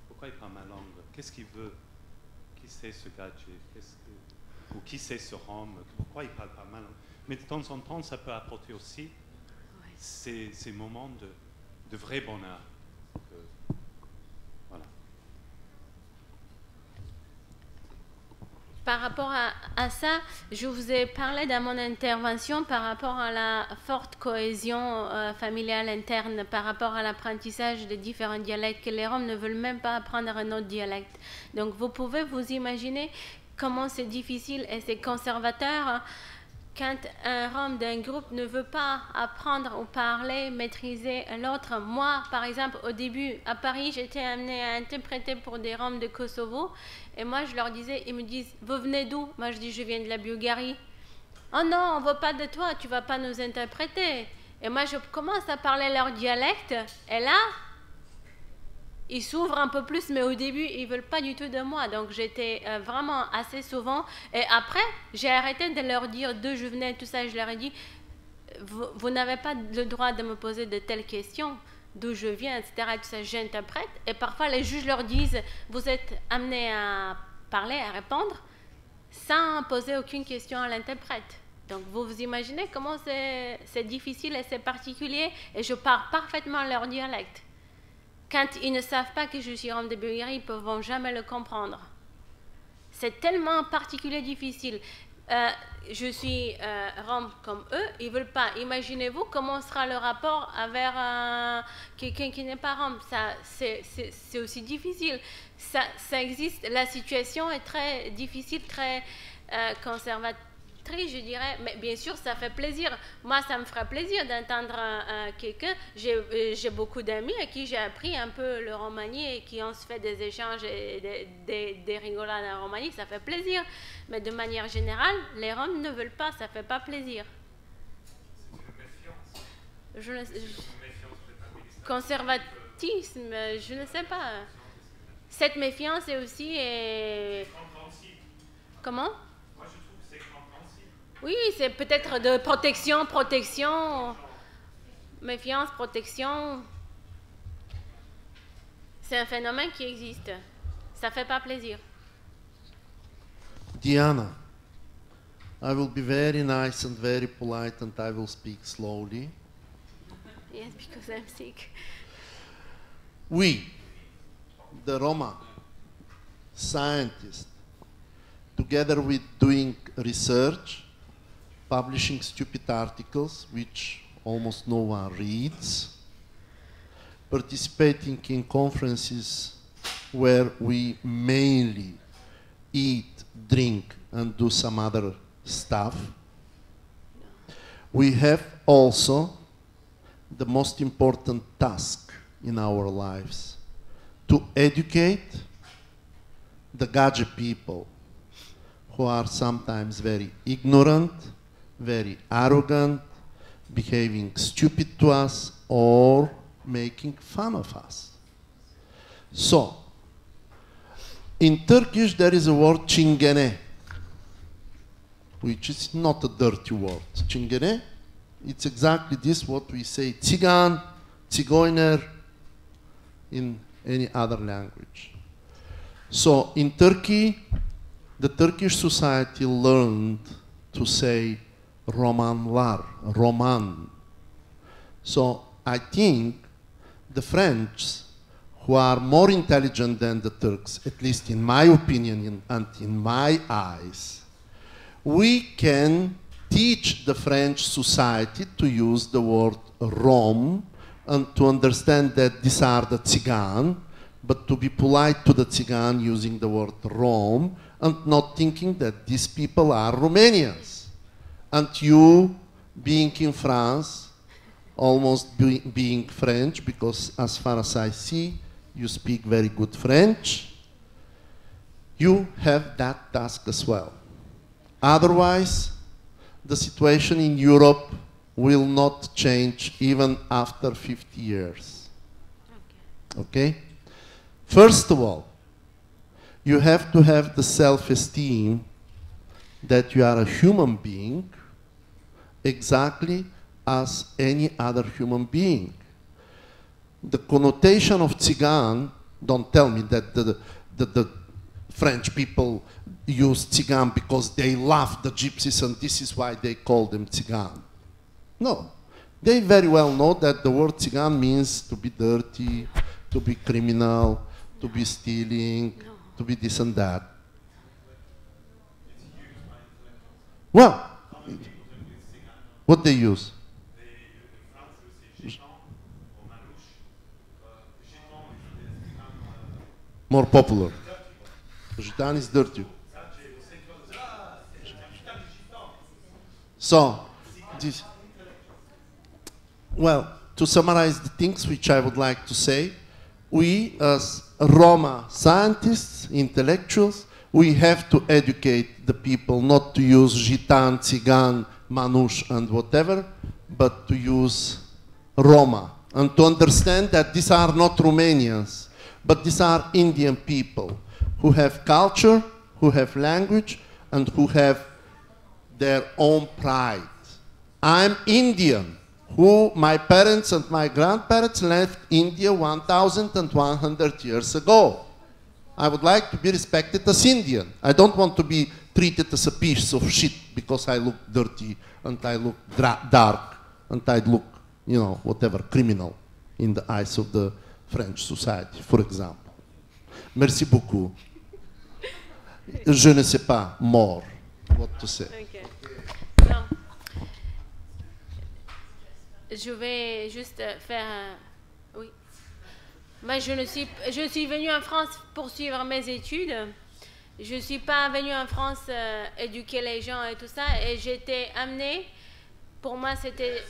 Speaker 9: pourquoi il parle ma langue? Qu'est-ce qu'il veut? Qui c'est ce gadget? Ou qui c'est ce homme? Pourquoi il parle pas ma langue? Mais de temps en temps, ça peut apporter aussi ces moments de vrai bonheur. Voilà.
Speaker 1: Par rapport à ça, je vous ai parlé dans mon intervention par rapport à la forte cohésion familiale interne, par rapport à l'apprentissage de différents dialectes, que les Roms ne veulent même pas apprendre un autre dialecte. Donc vous pouvez vous imaginer comment c'est difficile et c'est conservateur quand un Rom d'un groupe ne veut pas apprendre ou parler, maîtriser l'autre. Moi, par exemple, au début, à Paris, j'étais amenée à interpréter pour des Roms de Kosovo. Et moi, je leur disais, ils me disent, vous venez d'où? Moi, je dis, je viens de la Bulgarie. Oh non, on ne veut pas de toi, tu ne vas pas nous interpréter. Et moi, je commence à parler leur dialecte. Et là, ils s'ouvrent un peu plus, mais au début, ils ne veulent pas du tout de moi. Donc, j'étais vraiment assez souvent. Et après, j'ai arrêté de leur dire d'où je venais, tout ça. Je leur ai dit, vous n'avez pas le droit de me poser de telles questions, d'où je viens, etc. Tout ça, j'interprète. Et parfois, les juges leur disent, vous êtes amenés à parler, à répondre, sans poser aucune question à l'interprète. Donc, vous vous imaginez comment c'est difficile et c'est particulier. Et je parle parfaitement leur dialecte. Quand ils ne savent pas que je suis Rom de Bulgarie, ils ne peuvent jamais le comprendre. C'est tellement particulier, difficile. Je suis Rom comme eux, ils ne veulent pas. Imaginez-vous comment sera le rapport avec quelqu'un qui n'est pas Rom. C'est aussi difficile. Ça existe. La situation est très difficile, très conservatrice, je dirais, mais bien sûr, ça fait plaisir. Moi, ça me ferait plaisir d'entendre quelqu'un. J'ai beaucoup d'amis à qui j'ai appris un peu le romani et qui ont fait des échanges et des rigolades en romani. Ça fait plaisir. Mais de manière générale, les Roms ne veulent pas, ça ne fait pas plaisir. Conservatisme, je ne sais pas. Cette méfiance est aussi... Comment ? Oui, c'est peut-être de protection, méfiance, protection. C'est un phénomène qui existe. Ça ne fait pas plaisir.
Speaker 10: Diana, I will be very nice and very polite and I will speak slowly.
Speaker 1: Yes, because I'm sick.
Speaker 10: We, the Roma scientists, together with doing research, publishing stupid articles which almost no one reads, participating in conferences where we mainly eat, drink, and do some other stuff. We have also the most important task in our lives, to educate the Gaja people who are sometimes very ignorant, very arrogant, behaving stupid to us, or making fun of us. So, in Turkish there is a word çingene, which is not a dirty word. Çingene, it's exactly this what we say Tsigan, Tsigoiner in any other language. So in Turkey, the Turkish society learned to say Romanlar, Roman. So I think the French, who are more intelligent than the Turks, at least in my opinion and in my eyes, we can teach the French society to use the word Rom and to understand that these are the Tsigan, but to be polite to the Tsigan using the word Rom and not thinking that these people are Romanians. And you, being in France, almost being French, because as far as I see, you speak very good French, you have that task as well. Otherwise, the situation in Europe will not change even after 50 years. Okay? First of all, you have to have the self-esteem that you are a human being exactly as any other human being. The connotation of Tsigan, don't tell me that the French people use Tsigan because they love the gypsies and this is why they call them Tsigan. No. They very well know that the word Tsigan means to be dirty, to be criminal, to be stealing, to be this and that. Well, what they use? More popular. Gitan is dirty. So, this, well, to summarize the things which I would like to say, we as Roma scientists, intellectuals, we have to educate the people not to use Gitan, Tsigan, Manouche and whatever, but to use Roma. And to understand that these are not Romanians, but these are Indian people who have culture, who have language, and who have their own pride. I'm Indian, who my parents and my grandparents left India 1,100 years ago. I would like to be respected as Indian. I don't want to be treated as a piece of shit because I look dirty and I look dark and I look, you know, whatever, criminal in the eyes of the French society, for example. Merci beaucoup. Je ne sais pas more what to say.
Speaker 1: Okay. Non. Je vais juste faire... Oui. Moi, je suis venue en France pour suivre mes études. Je ne suis pas venue en France éduquer les gens et tout ça. Et j'étais amenée... Pour moi, c'était...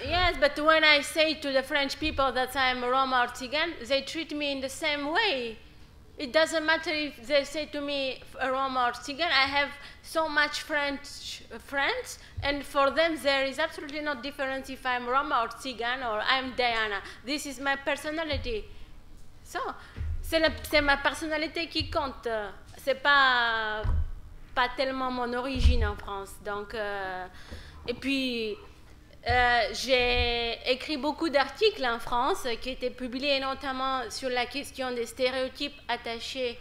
Speaker 1: Yes, but when I say to the French people that I'm Roma or Tsigan, they treat me in the same way. It doesn't matter if they say to me Roma or Tsigan. I have so much French friends, and for them there is absolutely no difference if I'm Roma or Tsigan or I'm Diana. This is my personality. So, c'est ma personnalité qui compte. C'est pas tellement mon origine en France. Donc, et puis... j'ai écrit beaucoup d'articles en France qui étaient publiés notamment sur la question des stéréotypes attachés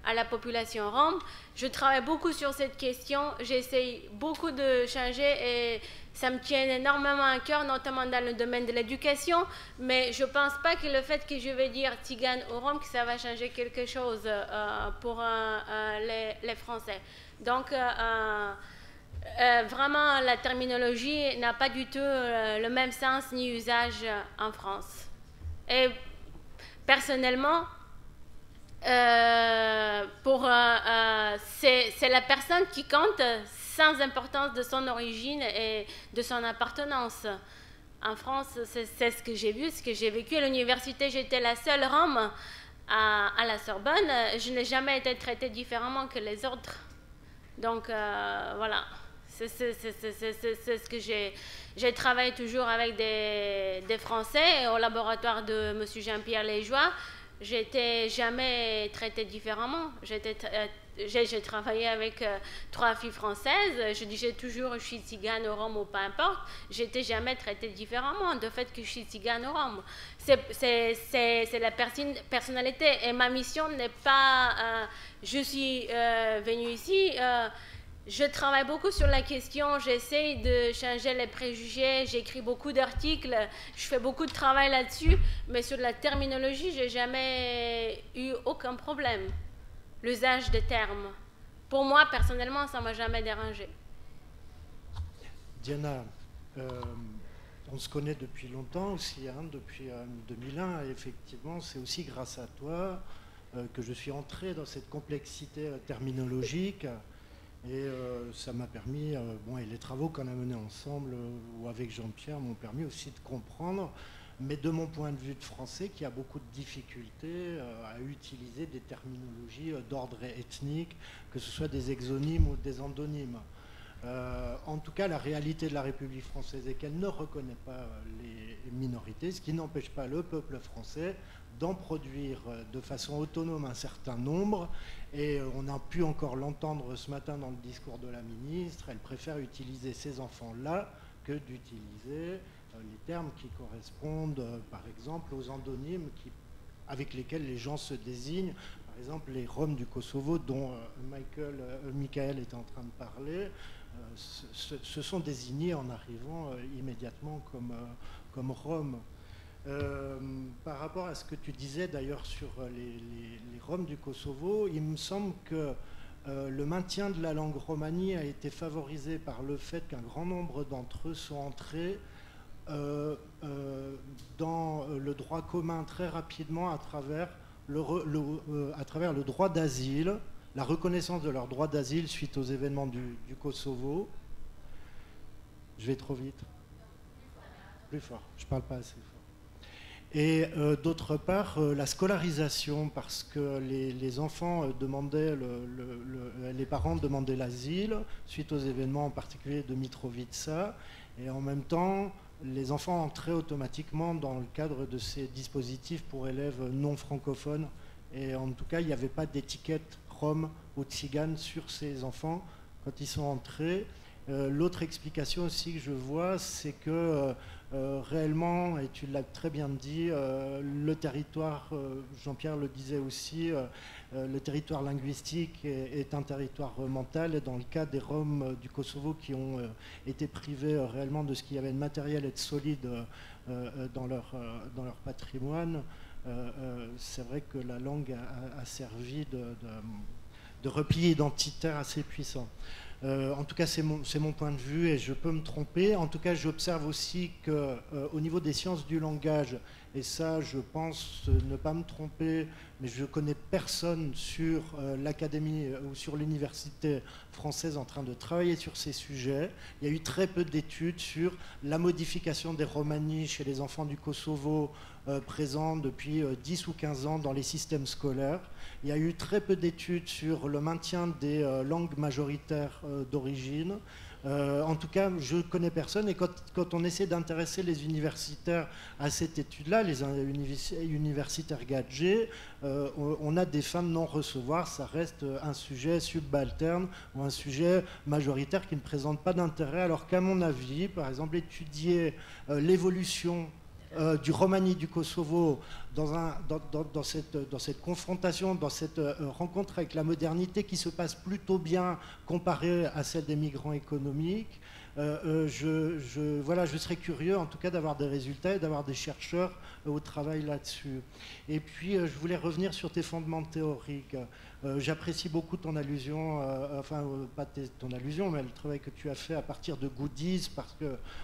Speaker 1: à la population rome. Je travaille beaucoup sur cette question, j'essaye beaucoup de changer et ça me tient énormément à cœur, notamment dans le domaine de l'éducation, mais je ne pense pas que le fait que je vais dire Tzigane ou Rome, que ça va changer quelque chose pour les Français. Donc, vraiment, la terminologie n'a pas du tout le même sens ni usage en France. Et personnellement, c'est la personne qui compte sans importance de son origine et de son appartenance. En France, c'est ce que j'ai vu, ce que j'ai vécu. À l'université, j'étais la seule Rome à la Sorbonne. Je n'ai jamais été traitée différemment que les autres. Donc, voilà. C'est ce que j'ai travaillé toujours avec des Français au laboratoire de M. Jean-Pierre Léjoie. J'étais jamais traitée différemment. J'ai travaillé avec 3 filles françaises. Je disais toujours je suis tzigane ou rome ou peu importe. J'étais jamais traitée différemment de fait que je suis tzigane ou rome. C'est la personnalité et ma mission n'est pas je suis venue ici. Je travaille beaucoup sur la question, j'essaie de changer les préjugés, j'écris beaucoup d'articles, je fais beaucoup de travail là-dessus, mais sur la terminologie, j'ai jamais eu aucun problème. L'usage des termes. Pour moi, personnellement, ça ne m'a jamais dérangé.
Speaker 11: Diana, on se connaît depuis longtemps aussi, hein, depuis 2001, et effectivement, c'est aussi grâce à toi que je suis entré dans cette complexité terminologique. Et ça m'a permis, bon, et les travaux qu'on a menés ensemble ou avec Jean-Pierre m'ont permis aussi de comprendre mais de mon point de vue de français, qui a beaucoup de difficultés à utiliser des terminologies d'ordre ethnique, que ce soit des exonymes ou des endonymes. En tout cas, la réalité de la République française est qu'elle ne reconnaît pas les minorités, ce qui n'empêche pas le peuple français d'en produire de façon autonome un certain nombre. Et on a pu encore l'entendre ce matin dans le discours de la ministre, elle préfère utiliser ces enfants-là que d'utiliser les termes qui correspondent, par exemple, aux endonymes avec lesquels les gens se désignent. Par exemple, les Roms du Kosovo, dont Michael était en train de parler, se sont désignés en arrivant immédiatement comme Roms. Par rapport à ce que tu disais d'ailleurs sur les Roms du Kosovo, il me semble que le maintien de la langue romanie a été favorisé par le fait qu'un grand nombre d'entre eux sont entrés dans le droit commun très rapidement à travers le droit d'asile, la reconnaissance de leur droit d'asile suite aux événements du Kosovo. Je vais trop vite. Plus fort, je ne parle pas assez fort. Et d'autre part, la scolarisation, parce que les enfants demandaient, les parents demandaient l'asile suite aux événements en particulier de Mitrovica, et en même temps, les enfants entraient automatiquement dans le cadre de ces dispositifs pour élèves non francophones, et en tout cas, il n'y avait pas d'étiquette rom ou tzigane sur ces enfants quand ils sont entrés. L'autre explication aussi que je vois, c'est que réellement, et tu l'as très bien dit, le territoire, Jean-Pierre le disait aussi, le territoire linguistique est un territoire mental, et dans le cas des Roms du Kosovo qui ont été privés réellement de ce qu'il y avait de matériel et de solide dans leur patrimoine, c'est vrai que la langue a servi de repli identitaire assez puissant. En tout cas, c'est mon point de vue et je peux me tromper. En tout cas, j'observe aussi qu'au niveau des sciences du langage, et ça, je pense ne pas me tromper, mais je connais personne sur l'académie ou sur l'université française en train de travailler sur ces sujets. Il y a eu très peu d'études sur la modification des romanies chez les enfants du Kosovo présents depuis 10 ou 15 ans dans les systèmes scolaires. Il y a eu très peu d'études sur le maintien des langues majoritaires d'origine. En tout cas, je ne connais personne, et quand on essaie d'intéresser les universitaires à cette étude-là, les universitaires gadgets, on a des fins de non-recevoir, ça reste un sujet subalterne ou un sujet majoritaire qui ne présente pas d'intérêt, alors qu'à mon avis, par exemple, étudier l'évolution du Romanie du Kosovo dans cette confrontation, dans cette rencontre avec la modernité qui se passe plutôt bien comparée à celle des migrants économiques. Je serais curieux en tout cas d'avoir des résultats et d'avoir des chercheurs au travail là-dessus. Et puis je voulais revenir sur tes fondements théoriques. J'apprécie beaucoup ton allusion, pas ton allusion, mais le travail que tu as fait à partir de Goodies, parce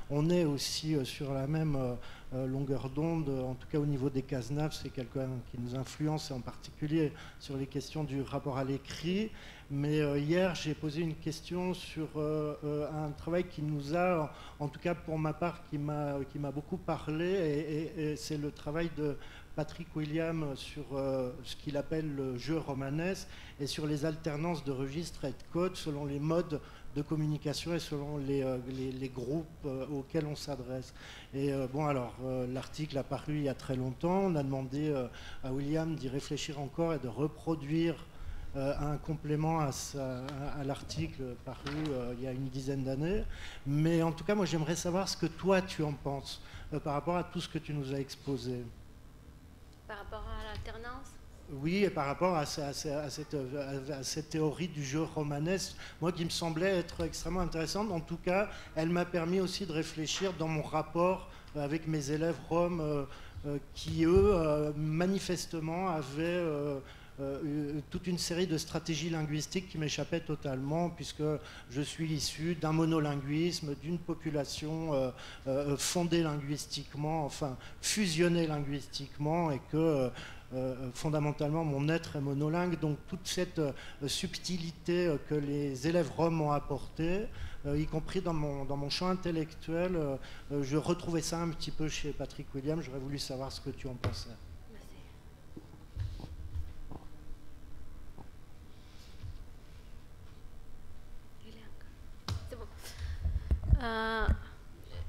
Speaker 11: qu'on est aussi sur la même longueur d'onde, en tout cas au niveau des Cazenave, c'est quelqu'un qui nous influence, et en particulier sur les questions du rapport à l'écrit. Mais hier, j'ai posé une question sur un travail qui nous a, en tout cas pour ma part, qui m'a beaucoup parlé, et c'est le travail de Patrick William sur ce qu'il appelle le jeu romanesque et sur les alternances de registres et de codes selon les modes de communication et selon les groupes auxquels on s'adresse. Et l'article a paru il y a très longtemps. On a demandé à William d'y réfléchir encore et de reproduire un complément à l'article paru il y a une dizaine d'années. Mais en tout cas, moi j'aimerais savoir ce que toi tu en penses par rapport à tout ce que tu nous as exposé.
Speaker 1: Par rapport à l'alternance ?
Speaker 11: Oui, et par rapport à cette théorie du jeu romanesque, moi qui me semblait être extrêmement intéressante. En tout cas, elle m'a permis aussi de réfléchir dans mon rapport avec mes élèves roms qui, eux, manifestement avaient toute une série de stratégies linguistiques qui m'échappaient totalement, puisque je suis issu d'un monolinguisme, d'une population fondée linguistiquement, enfin fusionnée linguistiquement, et que fondamentalement, mon être est monolingue, donc toute cette subtilité que les élèves roms ont apportée, y compris dans mon champ intellectuel, je retrouvais ça un petit peu chez Patrick Williams. J'aurais voulu savoir ce que tu en pensais.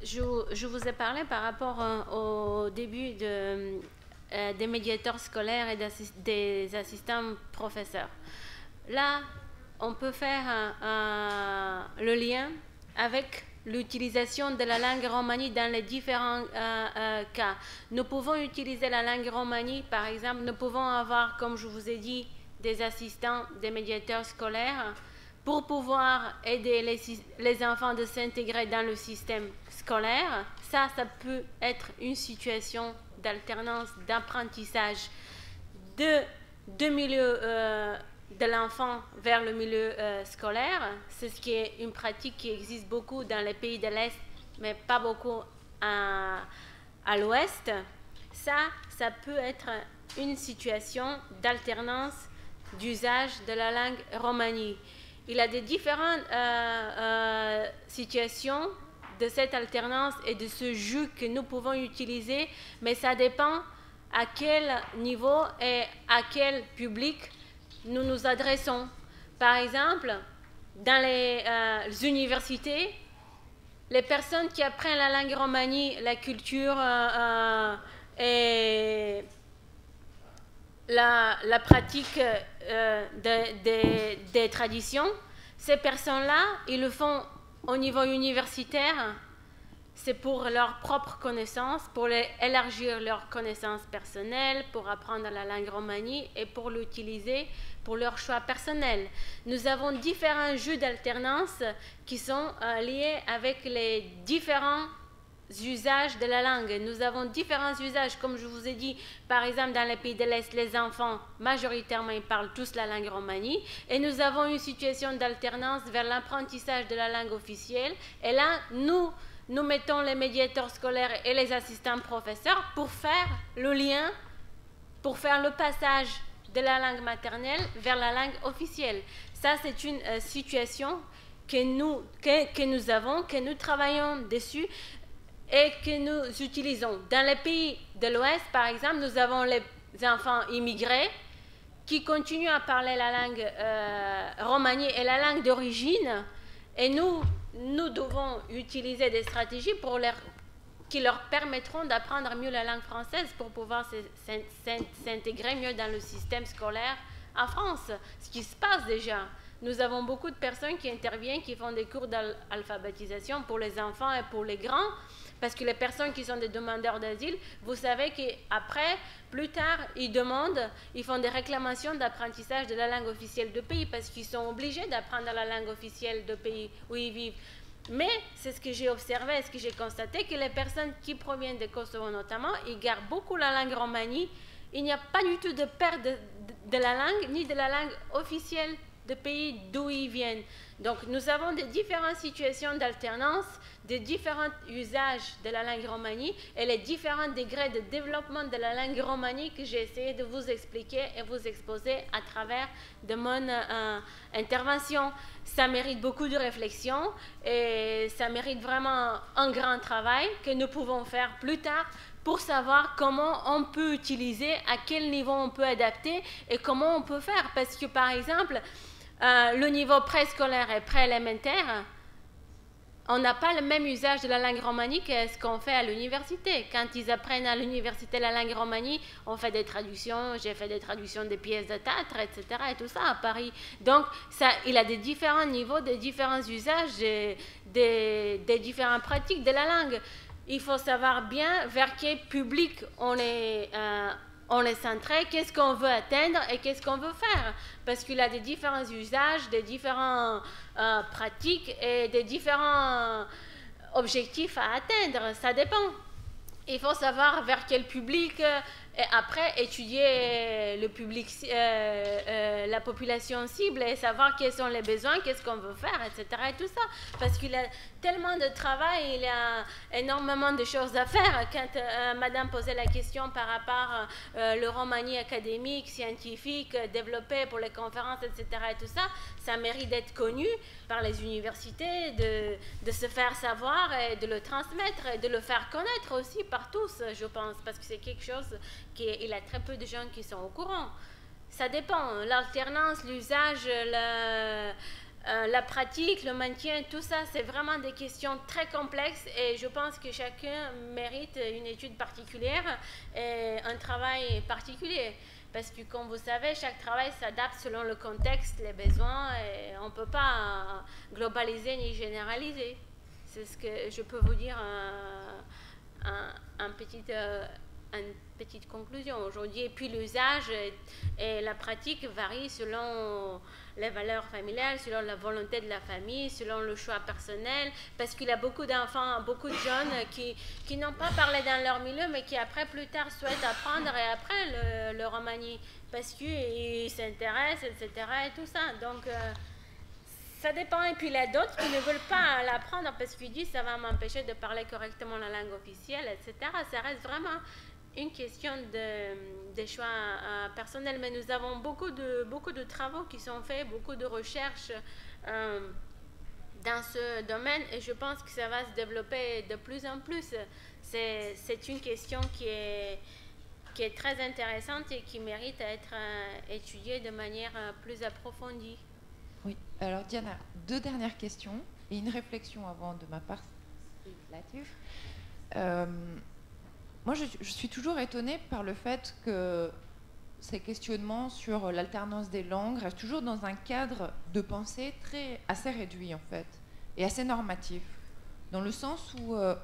Speaker 1: Je vous ai parlé par rapport au début des médiateurs scolaires et des assistants professeurs. Là, on peut faire le lien avec l'utilisation de la langue romani dans les différents cas. Nous pouvons utiliser la langue romani, par exemple, nous pouvons avoir, comme je vous ai dit, des assistants, des médiateurs scolaires pour pouvoir aider les enfants de s'intégrer dans le système scolaire. Ça peut être une situation d'alternance, d'apprentissage de milieu de l'enfant vers le milieu scolaire. C'est ce qui est une pratique qui existe beaucoup dans les pays de l'Est, mais pas beaucoup à l'Ouest. Ça peut être une situation d'alternance d'usage de la langue romani. Il y a des différentes situations de cette alternance et de ce jeu que nous pouvons utiliser, mais ça dépend à quel niveau et à quel public nous nous adressons. Par exemple, dans les universités, les personnes qui apprennent la langue romani, la culture et la pratique des traditions, ces personnes-là, ils le font au niveau universitaire. C'est pour leur propre connaissance, pour élargir leurs connaissances personnelles, pour apprendre la langue romani et pour l'utiliser pour leur choix personnel. Nous avons différents jeux d'alternance qui sont liés avec les différents usages de la langue. Nous avons différents usages, comme je vous ai dit, par exemple dans les pays de l'Est, les enfants, majoritairement, ils parlent tous la langue romani, et nous avons une situation d'alternance vers l'apprentissage de la langue officielle, et là, nous mettons les médiateurs scolaires et les assistants professeurs pour faire le lien, pour faire le passage de la langue maternelle vers la langue officielle. Ça, c'est une situation que nous avons, que nous travaillons dessus, et que nous utilisons. Dans les pays de l'Ouest, par exemple, nous avons les enfants immigrés qui continuent à parler la langue romani et la langue d'origine, et nous devons utiliser des stratégies qui leur permettront d'apprendre mieux la langue française pour pouvoir s'intégrer mieux dans le système scolaire en France. Ce qui se passe déjà. Nous avons beaucoup de personnes qui interviennent, qui font des cours d'alphabétisation pour les enfants et pour les grands, parce que les personnes qui sont des demandeurs d'asile, vous savez qu'après, plus tard, ils font des réclamations d'apprentissage de la langue officielle du pays, parce qu'ils sont obligés d'apprendre la langue officielle du pays où ils vivent. Mais c'est ce que j'ai observé, ce que j'ai constaté, que les personnes qui proviennent de Kosovo notamment, ils gardent beaucoup la langue romani. Il n'y a pas du tout de perte de la langue, ni de la langue officielle du pays d'où ils viennent. Donc nous avons des différentes situations d'alternance, des différents usages de la langue romani et les différents degrés de développement de la langue romani que j'ai essayé de vous expliquer et vous exposer à travers de mon intervention. Ça mérite beaucoup de réflexion et ça mérite vraiment un grand travail que nous pouvons faire plus tard pour savoir comment on peut utiliser, à quel niveau on peut adapter et comment on peut faire. Parce que par exemple, le niveau préscolaire et préélémentaire, on n'a pas le même usage de la langue romani que ce qu'on fait à l'université. Quand ils apprennent à l'université la langue romani, on fait des traductions, j'ai fait des traductions des pièces de théâtre, etc. et tout ça à Paris. Donc, il a des différents niveaux, des différents usages, des différentes pratiques de la langue. Il faut savoir bien vers quel public on est centré, qu'est-ce qu'on veut atteindre et qu'est-ce qu'on veut faire. Parce qu'il y a des différents usages, des différentes pratiques et des différents objectifs à atteindre. Ça dépend. Il faut savoir vers quel public et après étudier le public, la population cible et savoir quels sont les besoins, qu'est-ce qu'on veut faire, etc. et tout ça. Parce qu'il a tellement de travail, il a énormément de choses à faire. Quand madame posait la question par rapport le romani académique, scientifique, développé pour les conférences, etc. et tout ça, ça mérite d'être connu par les universités, de se faire savoir et de le transmettre et de le faire connaître aussi par tous, je pense, parce que c'est quelque chose qu'il y a très peu de gens qui sont au courant. Ça dépend, l'alternance, l'usage, la pratique, le maintien, tout ça, c'est vraiment des questions très complexes et je pense que chacun mérite une étude particulière et un travail particulier. Parce que, comme vous savez, chaque travail s'adapte selon le contexte, les besoins, et on ne peut pas globaliser ni généraliser. C'est ce que je peux vous dire, une petite conclusion aujourd'hui. Et puis l'usage et la pratique varient selon les valeurs familiales, selon la volonté de la famille, selon le choix personnel, parce qu'il y a beaucoup d'enfants, beaucoup de jeunes qui n'ont pas parlé dans leur milieu, mais qui après, plus tard, souhaitent apprendre et après le romani, parce qu'ils s'intéressent, etc. et tout ça. Donc, ça dépend. Et puis, il y a d'autres qui ne veulent pas l'apprendre parce qu'ils disent ça va m'empêcher de parler correctement la langue officielle, etc. Ça reste vraiment une question de choix personnels, mais nous avons beaucoup de travaux qui sont faits, beaucoup de recherches dans ce domaine et je pense que ça va se développer de plus en plus. C'est une question qui est très intéressante et qui mérite à être étudiée de manière plus approfondie.
Speaker 8: Oui, alors Diana, 2 dernières questions et une réflexion avant de ma part. Moi, je suis toujours étonnée par le fait que ces questionnements sur l'alternance des langues restent toujours dans un cadre de pensée assez réduit, en fait, et assez normatif, dans le sens où on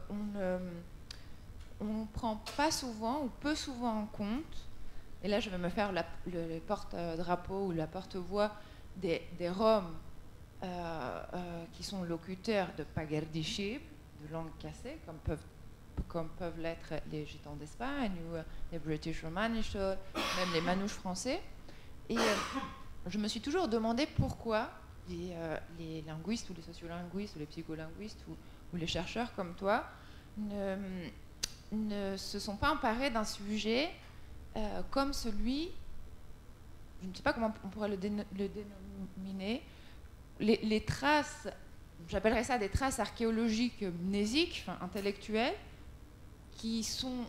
Speaker 8: ne prend pas souvent ou peu souvent en compte, et là je vais me faire le porte-drapeau ou la porte-voix des Roms qui sont locuteurs de pagerdishib, de langue cassée, comme peuvent l'être les gitans d'Espagne ou les British Romanish, même les manouches français. Et je me suis toujours demandé pourquoi les linguistes ou les sociolinguistes ou les psycholinguistes ou les chercheurs comme toi ne se sont pas emparés d'un sujet comme celui, je ne sais pas comment on pourrait le dénominer, les traces, j'appellerais ça des traces archéologiques mnésiques, intellectuelles, qui sont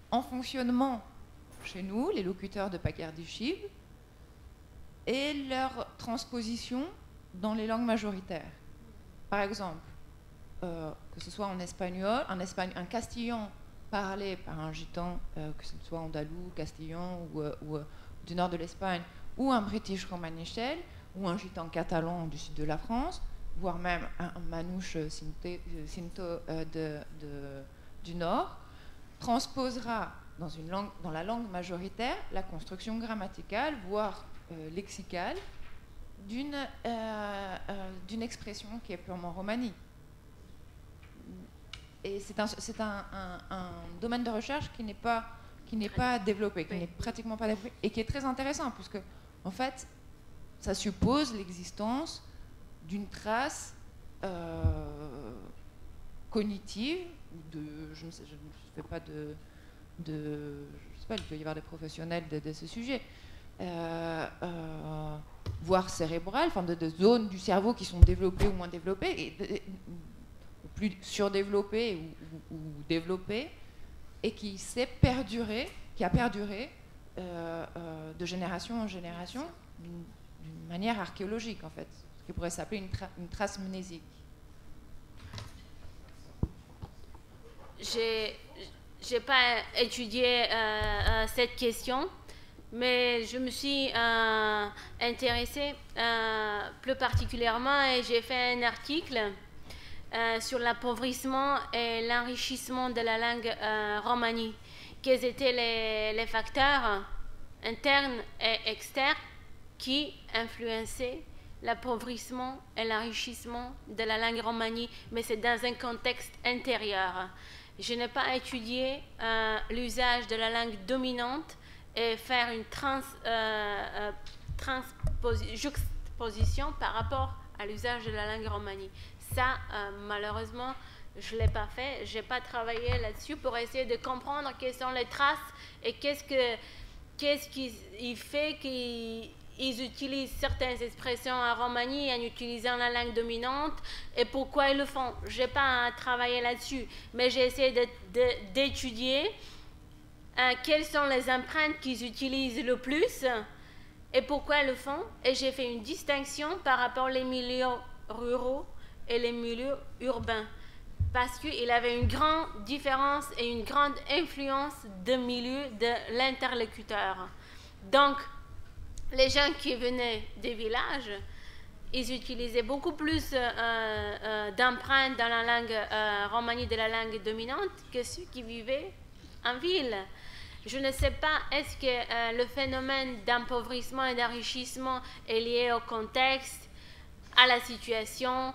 Speaker 8: en fonctionnement chez nous, les locuteurs de pagerdishib, et leur transposition dans les langues majoritaires. Par exemple, que ce soit en espagnol, un castillan parlé par un gitan, que ce soit andalou, castillan ou du nord de l'Espagne, ou un british romanichel, ou un gitan catalan du sud de la France, voire même un manouche cinto du nord, transposera dans la langue majoritaire la construction grammaticale, voire lexicale, d'une expression qui est purement romani. Et c'est un domaine de recherche qui n'est pas développé, qui n'est pratiquement pas développé, et qui est très intéressant, puisque, en fait, ça suppose l'existence d'une trace cognitive, je ne sais pas, il peut y avoir des professionnels de ce sujet, voire cérébrales, enfin de zones du cerveau qui sont développées ou moins développées, ou plus surdéveloppées ou développées, et qui a perduré de génération en génération d'une manière archéologique, en fait, ce qui pourrait s'appeler une trace mnésique.
Speaker 1: J'ai pas étudié cette question, mais je me suis intéressée plus particulièrement et j'ai fait un article sur l'appauvrissement et l'enrichissement de la langue romani. Quels étaient les facteurs internes et externes qui influençaient l'appauvrissement et l'enrichissement de la langue romani, mais c'est dans un contexte intérieur. Je n'ai pas étudié l'usage de la langue dominante et faire une juxtaposition par rapport à l'usage de la langue romanie. Ça, malheureusement, je ne l'ai pas fait. Je n'ai pas travaillé là-dessus pour essayer de comprendre quelles sont les traces et qu'est-ce qui fait qu'ils utilisent certaines expressions en Roumanie en utilisant la langue dominante et pourquoi ils le font. Je n'ai pas travaillé là-dessus, mais j'ai essayé d'étudier quelles sont les empreintes qu'ils utilisent le plus et pourquoi ils le font. Et j'ai fait une distinction par rapport aux milieux ruraux et les milieux urbains, parce qu'il avait une grande différence et une grande influence de milieu de l'interlocuteur. Donc, les gens qui venaient des villages, ils utilisaient beaucoup plus d'empreintes dans la langue romanie de la langue dominante que ceux qui vivaient en ville. Je ne sais pas, est-ce que le phénomène d'appauvrissement et d'enrichissement est lié au contexte, à la situation,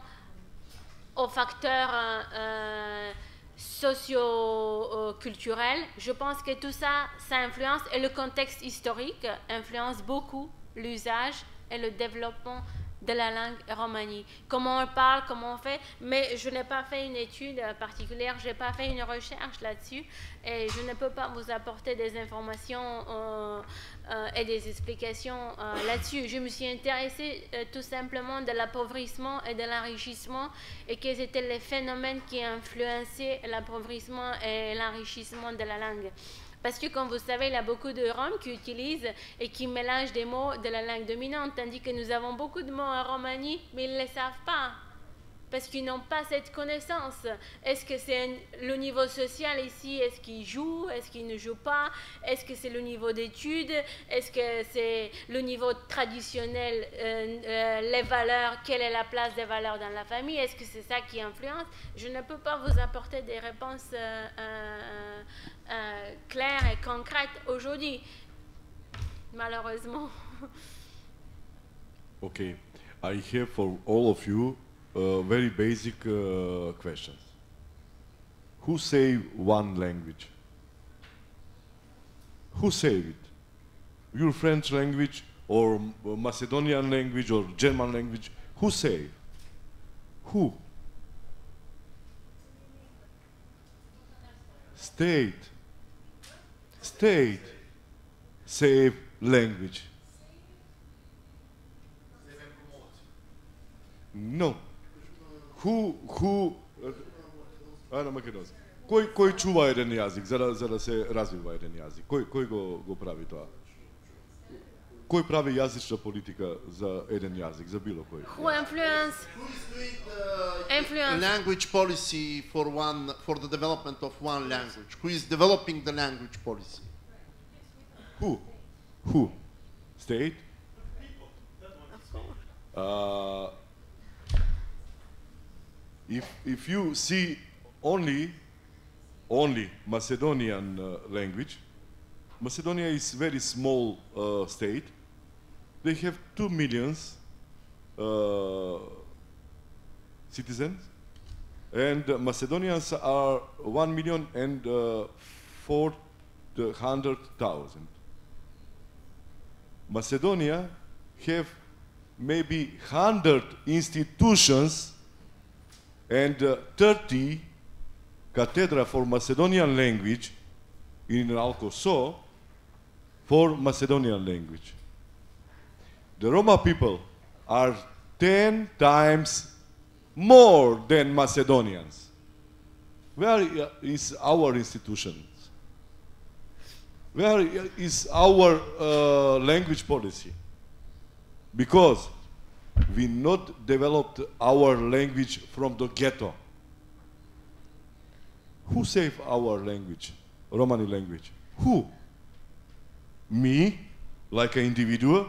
Speaker 1: aux facteurs socio-culturels. Je pense que tout ça, ça influence, et le contexte historique influence beaucoup l'usage et le développement de la langue romanie. Comment on parle, comment on fait, mais je n'ai pas fait une étude particulière, je n'ai pas fait une recherche là-dessus, et je ne peux pas vous apporter des informations et des explications là-dessus. Je me suis intéressée tout simplement de l'appauvrissement et de l'enrichissement, et quels étaient les phénomènes qui influençaient l'appauvrissement et l'enrichissement de la langue. Parce que, comme vous savez, il y a beaucoup de Roms qui utilisent et qui mélangent des mots de la langue dominante, tandis que nous avons beaucoup de mots en Roumanie, mais ils ne les savent pas, parce qu'ils n'ont pas cette connaissance. Est-ce que c'est le niveau social ici? Est-ce qu'ils jouent? Est-ce qu'ils ne jouent pas? Est-ce que c'est le niveau d'études? Est-ce que c'est le niveau traditionnel, les valeurs? Quelle est la place des valeurs dans la famille? Est-ce que c'est ça qui influence? Je ne peux pas vous apporter des réponses claires et concrètes aujourd'hui, malheureusement.
Speaker 12: Okay, I have for all of you very basic questions. Who say one language? Who say it? Your French language or Macedonian language or German language? Who say? Who? State. State. Say language. No. Ajde makedonski. Koji čuva jedan jazik, za da se razviva jedan jazik? Koji go pravi to? Koji pravi jezična politika za jedan jezik, za bilo koji?
Speaker 1: Who influence?
Speaker 10: Language policy for the development of one language. Who is developing the language policy?
Speaker 12: Who? State? If you see only Macedonian language, Macedonia is very small state. They have 2 million citizens, and Macedonians are 1,400,000. Macedonia have maybe 100 institutions and 30 cathedra for Macedonian language in Alcoso for Macedonian language. The Roma people are 10 times more than Macedonians. Where is our institutions? Where is our language policy? Because we not developed our language from the ghetto. Who saved our language, Romani language? Who? Me, like an individual?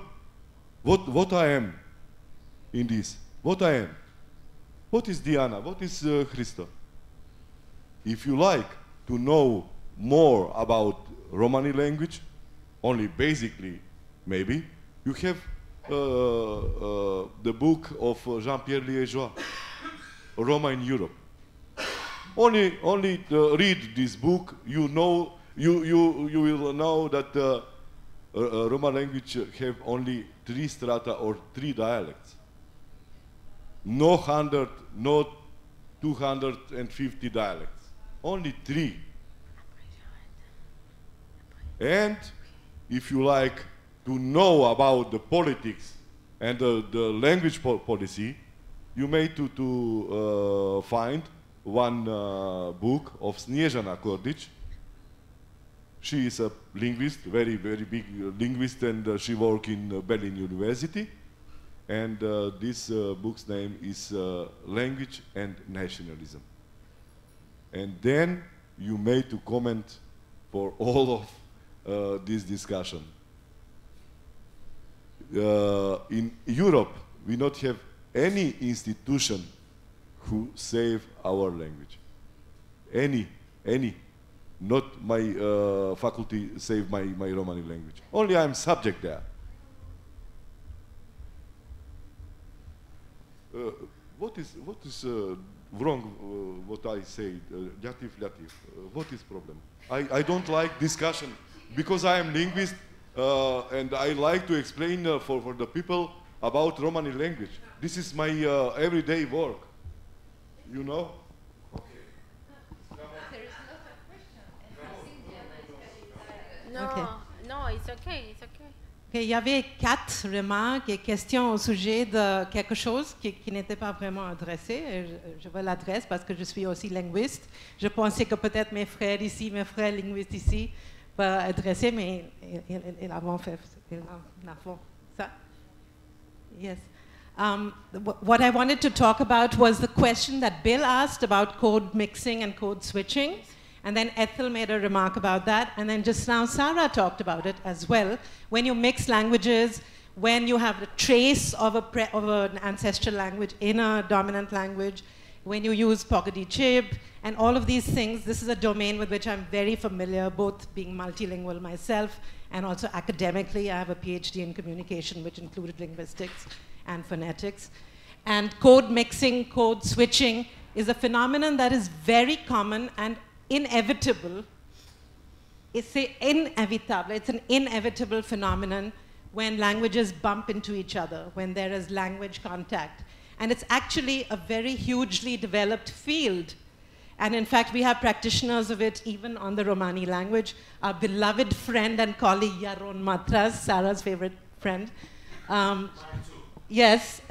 Speaker 12: What I am in this? What I am? What is Diana? What is Christo? If you like to know more about Romani language, only basically, maybe, you have the book of Jean-Pierre Liégeois, Roma in Europe. Only read this book. You know, you will know that Roma language have only 3 strata or 3 dialects. No 100, no 250 dialects. Only 3. And if you like to know about the politics and the language policy, you may to find one book of Snježana Kordić. She is a linguist, very big linguist, and she works in Berlin University. And this book's name is Language and Nationalism. And then you may to comment for all of this discussion. In Europe, we not have any institution who save our language. Any. Not my faculty save my Romani language. Only I'm subject there. What is wrong? What I say, Latif. What is problem? I don't like discussion because I am linguist and I like to explain for the people about Romani language. This is my everyday work. You know.
Speaker 1: Non, it's okay, it's okay.
Speaker 3: Okay, il y avait 4 remarques et questions au sujet de quelque chose qui n'était pas vraiment adressé. Et je veux l'adresse parce que je suis aussi linguiste. Je pensais que peut-être mes frères linguistes ici, peuvent adresser, mais ils l'ont fait ça. Yes. What I wanted to talk about was the question that Bill asked about code mixing and code switching. And then Ethel made a remark about that. And then just now, Sarah talked about it as well. When you mix languages, when you have a trace of an ancestral language in a dominant language, when you use Pogadi Chib, and all of these things, this is a domain with which I'm very familiar, both being multilingual myself and also academically. I have a PhD in communication, which included linguistics and phonetics. And code mixing, code switching is a phenomenon that is very common and inevitable. It's an inevitable phenomenon when languages bump into each other, when there is language contact. And it's actually a very hugely developed field. And in fact, we have practitioners of it even on the Romani language. Our beloved friend and colleague, Yaron Matras, Sarah's favorite friend. Yes,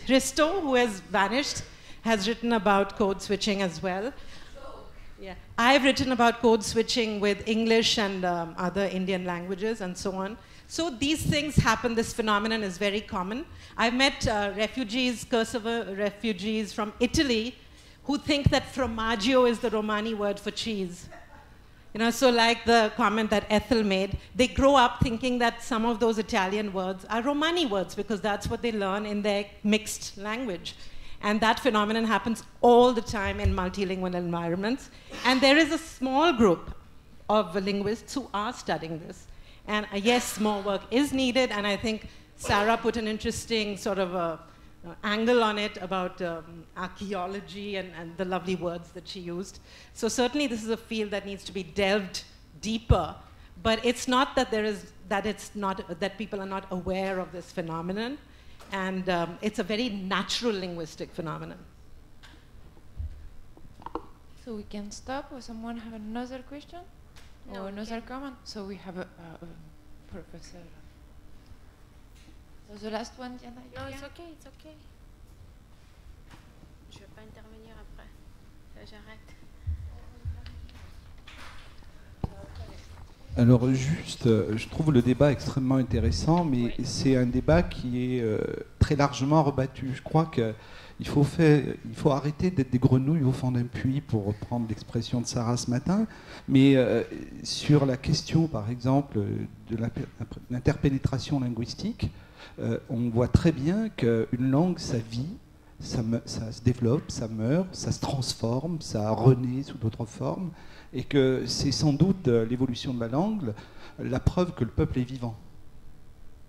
Speaker 3: Risto, who has vanished, has written about code switching as well. Yeah. I've written about code switching with English and other Indian languages and so on. So these things happen. This phenomenon is very common. I've met refugees, Kosovo refugees from Italy, who think that formaggio is the Romani word for cheese. You know, so like the comment that Ethel made, they grow up thinking that some of those Italian words are Romani words because that's what they learn in their mixed language. And that phenomenon happens all the time in multilingual environments. And there is a small group of linguists who are studying this. And yes, more work is needed. And I think Sarah put an interesting sort of angle on it about archaeology and the lovely words that she used. So certainly this is a field that needs to be delved deeper. But it's not that that people are not aware of this phenomenon. And it's a very natural linguistic phenomenon.
Speaker 8: So we can stop, or someone have another question?
Speaker 1: No,
Speaker 8: or another comment? So we have a professor. So the last one, Diana?
Speaker 1: No, it's okay, it's okay. Je ne vais pas intervenir après. Là, j'arrête.
Speaker 13: Alors juste, je trouve le débat extrêmement intéressant, mais c'est un débat qui est très largement rebattu. Je crois qu'il faut arrêter d'être des grenouilles au fond d'un puits, pour reprendre l'expression de Sarah ce matin. Mais sur la question, par exemple, de l'interpénétration linguistique, on voit très bien qu'une langue, ça vit, ça se développe, ça meurt, ça se transforme, ça renaît sous d'autres formes. Et que c'est sans doute l'évolution de la langue la preuve que le peuple est vivant.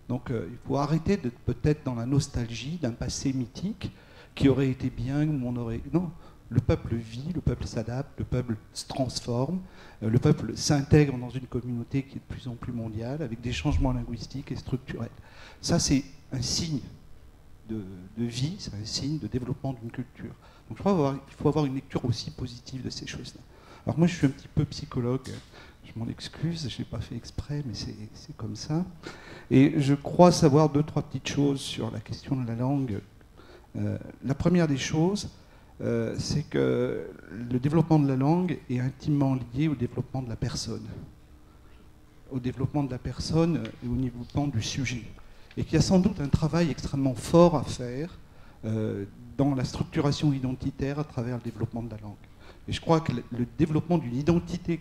Speaker 13: Donc il faut arrêter d'être peut-être dans la nostalgie d'un passé mythique qui aurait été bien, où on aurait... Non, le peuple vit, le peuple s'adapte, le peuple se transforme, le peuple s'intègre dans une communauté qui est de plus en plus mondiale, avec des changements linguistiques et structurels. Ça, c'est un signe de vie, c'est un signe de développement d'une culture. Donc je crois qu'il faut avoir une lecture aussi positive de ces choses-là. Alors moi, je suis un petit peu psychologue, je m'en excuse, je n'ai pas fait exprès, mais c'est comme ça. Et je crois savoir 2-3 petites choses sur la question de la langue. La première des choses, c'est que le développement de la langue est intimement lié au développement de la personne. Au développement de la personne et au développement du sujet. Et qu'il y a sans doute un travail extrêmement fort à faire dans la structuration identitaire à travers le développement de la langue. Et je crois que le développement d'une identité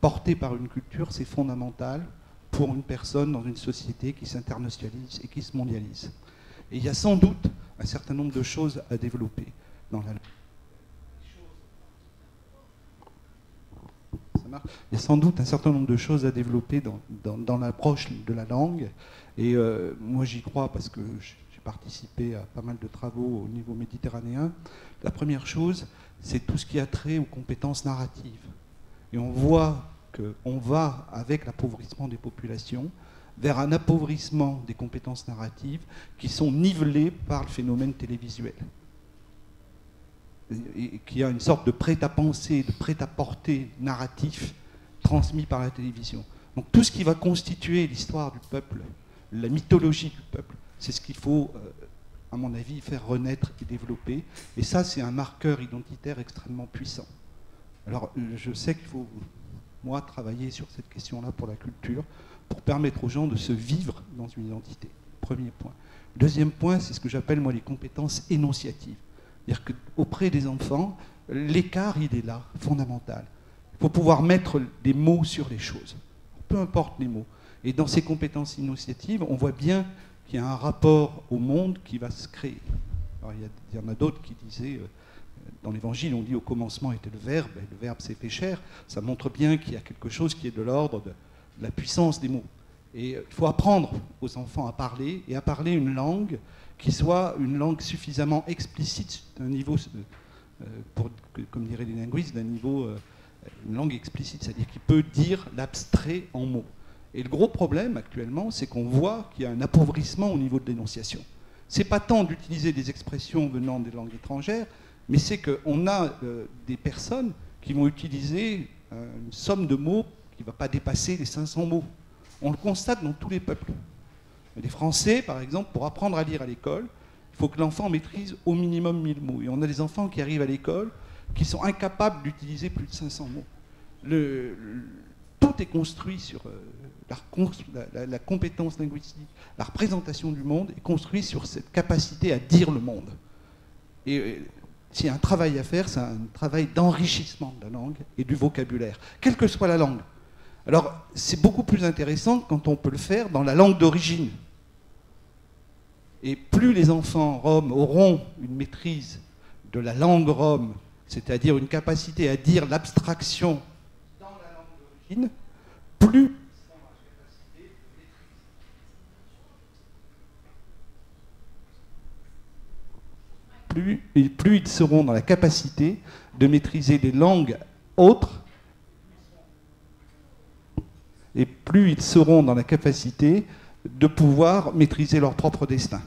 Speaker 13: portée par une culture, c'est fondamental pour une personne dans une société qui s'internationalise et qui se mondialise. Et il y a sans doute un certain nombre de choses à développer dans la langue. Il y a sans doute un certain nombre de choses à développer dans l'approche de la langue. Et moi, j'y crois parce que j'ai participé à pas mal de travaux au niveau méditerranéen. La première chose, c'est tout ce qui a trait aux compétences narratives. Et on voit qu'on va, avec l'appauvrissement des populations, vers un appauvrissement des compétences narratives qui sont nivelées par le phénomène télévisuel. Et qui a une sorte de prêt-à-penser, de prêt-à-porter narratif transmis par la télévision. Donc tout ce qui va constituer l'histoire du peuple, la mythologie du peuple, c'est ce qu'il faut, à mon avis, faire renaître et développer. Et ça, c'est un marqueur identitaire extrêmement puissant. Alors, je sais qu'il faut, moi, travailler sur cette question-là pour la culture, pour permettre aux gens de se vivre dans une identité. Premier point. Deuxième point, c'est ce que j'appelle, moi, les compétences énonciatives. C'est-à-dire qu'auprès des enfants, l'écart, il est là, fondamental. Il faut pouvoir mettre des mots sur les choses, peu importe les mots. Et dans ces compétences énonciatives, on voit bien qu'il y a un rapport au monde qui va se créer. Alors, il y en a d'autres qui disaient, dans l'Évangile, on dit au commencement était le Verbe, et le Verbe s'est fait chair. Ça montre bien qu'il y a quelque chose qui est de l'ordre de la puissance des mots. Et il faut apprendre aux enfants à parler, et à parler une langue qui soit une langue suffisamment explicite d'un niveau, comme diraient les linguistes, d'un niveau, une langue explicite, c'est-à-dire qui peut dire l'abstrait en mots. Et le gros problème actuellement, c'est qu'on voit qu'il y a un appauvrissement au niveau de l'énonciation. Ce n'est pas tant d'utiliser des expressions venant des langues étrangères, mais c'est qu'on a des personnes qui vont utiliser une somme de mots qui ne va pas dépasser les 500 mots. On le constate dans tous les peuples. Les Français, par exemple, pour apprendre à lire à l'école, il faut que l'enfant maîtrise au minimum 1000 mots. Et on a des enfants qui arrivent à l'école qui sont incapables d'utiliser plus de 500 mots. Tout est construit sur la compétence linguistique, la représentation du monde est construit sur cette capacité à dire le monde. Et s'il y a un travail à faire, c'est un travail d'enrichissement de la langue et du vocabulaire, quelle que soit la langue. Alors, c'est beaucoup plus intéressant quand on peut le faire dans la langue d'origine. Et plus les enfants roms auront une maîtrise de la langue rome, c'est-à-dire une capacité à dire l'abstraction dans la langue d'origine, plus ils seront dans la capacité de maîtriser des langues autres, et plus ils seront dans la capacité de pouvoir maîtriser leur propre destin.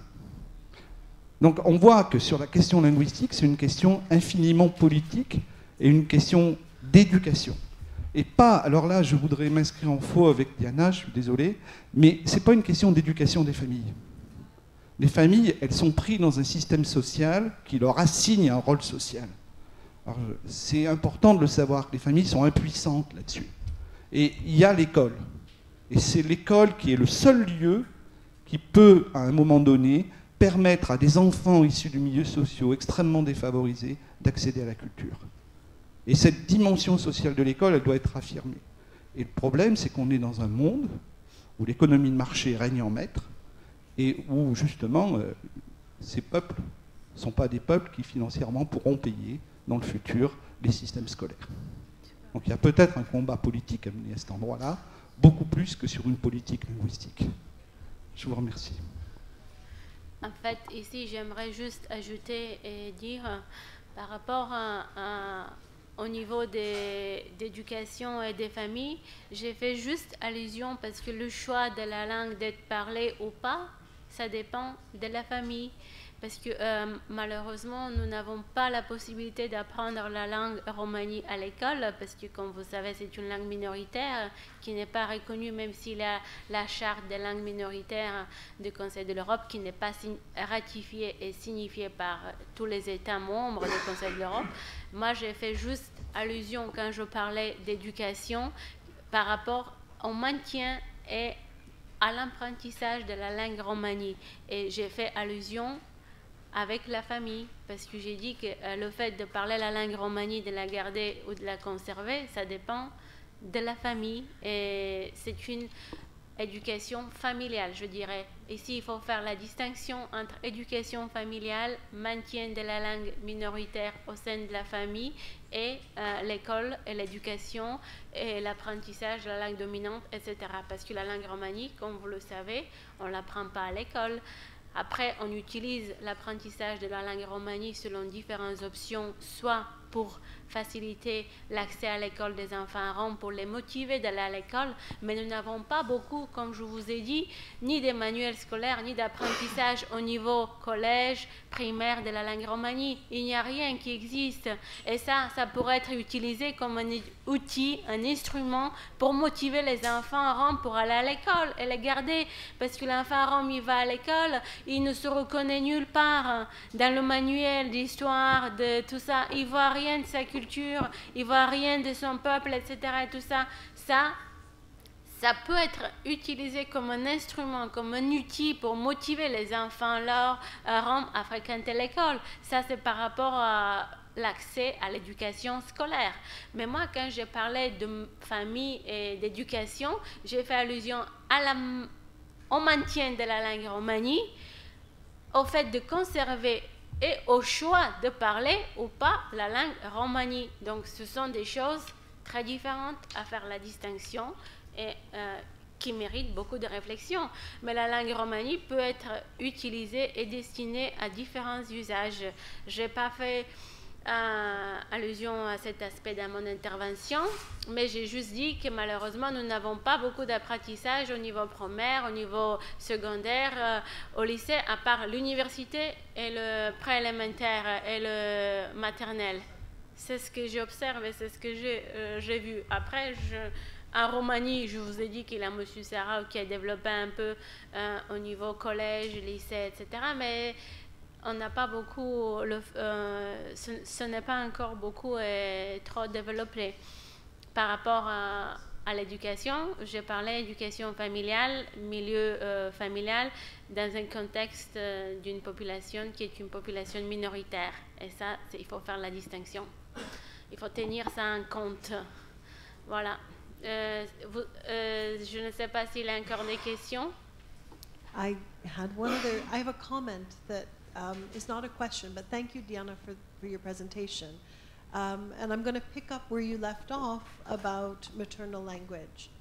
Speaker 13: Donc on voit que sur la question linguistique, c'est une question infiniment politique et une question d'éducation. Et pas, alors là je voudrais m'inscrire en faux avec Diana, je suis désolé, mais ce n'est pas une question d'éducation des familles. Les familles, elles sont prises dans un système social qui leur assigne un rôle social. Alors, c'est important de le savoir, que les familles sont impuissantes là-dessus. Et il y a l'école. Et c'est l'école qui est le seul lieu qui peut, à un moment donné, permettre à des enfants issus de milieux sociaux extrêmement défavorisés d'accéder à la culture. Et cette dimension sociale de l'école, elle doit être affirmée. Et le problème, c'est qu'on est dans un monde où l'économie de marché règne en maître, et où, justement, ces peuples ne sont pas des peuples qui, financièrement, pourront payer, dans le futur, les systèmes scolaires. Donc il y a peut-être un combat politique à mener à cet endroit-là, beaucoup plus que sur une politique linguistique. Je vous remercie.
Speaker 1: En fait, ici, j'aimerais juste ajouter et dire, Par rapport au niveau d'éducation et des familles, j'ai fait juste allusion parce que le choix de la langue d'être parlée ou pas, ça dépend de la famille. Parce que malheureusement, nous n'avons pas la possibilité d'apprendre la langue romanie à l'école, parce que, comme vous savez, c'est une langue minoritaire qui n'est pas reconnue, même s'il y a la charte des langues minoritaires du Conseil de l'Europe, qui n'est pas ratifiée et signifiée par tous les États membres du Conseil de l'Europe. Moi, j'ai fait juste allusion quand je parlais d'éducation par rapport au maintien et à l'apprentissage de la langue romanie. Et j'ai fait allusion avec la famille, parce que j'ai dit que le fait de parler la langue romanie, de la garder ou de la conserver, ça dépend de la famille. Et c'est une éducation familiale, je dirais. Ici, il faut faire la distinction entre éducation familiale, maintien de la langue minoritaire au sein de la famille, et l'école et l'éducation et l'apprentissage de la langue dominante, etc. Parce que la langue romanie, comme vous le savez, on ne l'apprend pas à l'école. Après, on utilise l'apprentissage de la langue romanie selon différentes options, soit pour faciliter l'accès à l'école des enfants roms, pour les motiver d'aller à l'école, mais nous n'avons pas beaucoup, comme je vous ai dit, ni des manuels scolaires, ni d'apprentissage au niveau collège, primaire de la langue romanie. Il n'y a rien qui existe. Et ça pourrait être utilisé comme un outil, un instrument pour motiver les enfants roms pour aller à l'école et les garder. Parce que l'enfant rom, il va à l'école, il ne se reconnaît nulle part dans le manuel d'histoire, de tout ça. Il ne voit rien de sa culture, il ne voit rien de son peuple, etc. Et tout ça. Ça peut être utilisé comme un instrument, comme un outil pour motiver les enfants roms à fréquenter l'école. Ça, c'est par rapport à l'accès à l'éducation scolaire. Mais moi, quand j'ai parlé de famille et d'éducation, j'ai fait allusion au maintien de la langue romanie, au fait de conserver et au choix de parler ou pas la langue romanie. Donc, ce sont des choses très différentes à faire la distinction et qui méritent beaucoup de réflexion. Mais la langue romanie peut être utilisée et destinée à différents usages. Je n'ai pas fait allusion à cet aspect dans mon intervention, mais j'ai juste dit que malheureusement, nous n'avons pas beaucoup d'apprentissage au niveau primaire, au niveau secondaire, au lycée, à part l'université et le préélémentaire et le maternel. C'est ce que j'observe et c'est ce que j'ai vu. Après, en Roumanie, je vous ai dit qu'il y a M. Sarah qui a développé un peu au niveau collège, lycée, etc. Mais on n'a pas beaucoup, ce n'est pas encore beaucoup et trop développé. Par rapport à l'éducation, je parlais d'éducation familiale, milieu familial, dans un contexte d'une population qui est une population minoritaire. Et ça, il faut faire la distinction. Il faut tenir ça en compte. Voilà. Je ne sais pas s'il y a encore des questions.
Speaker 7: I have a comment that is not a question, but thank you, Diana, for your presentation. And I'm going to pick up where you left off about maternal language.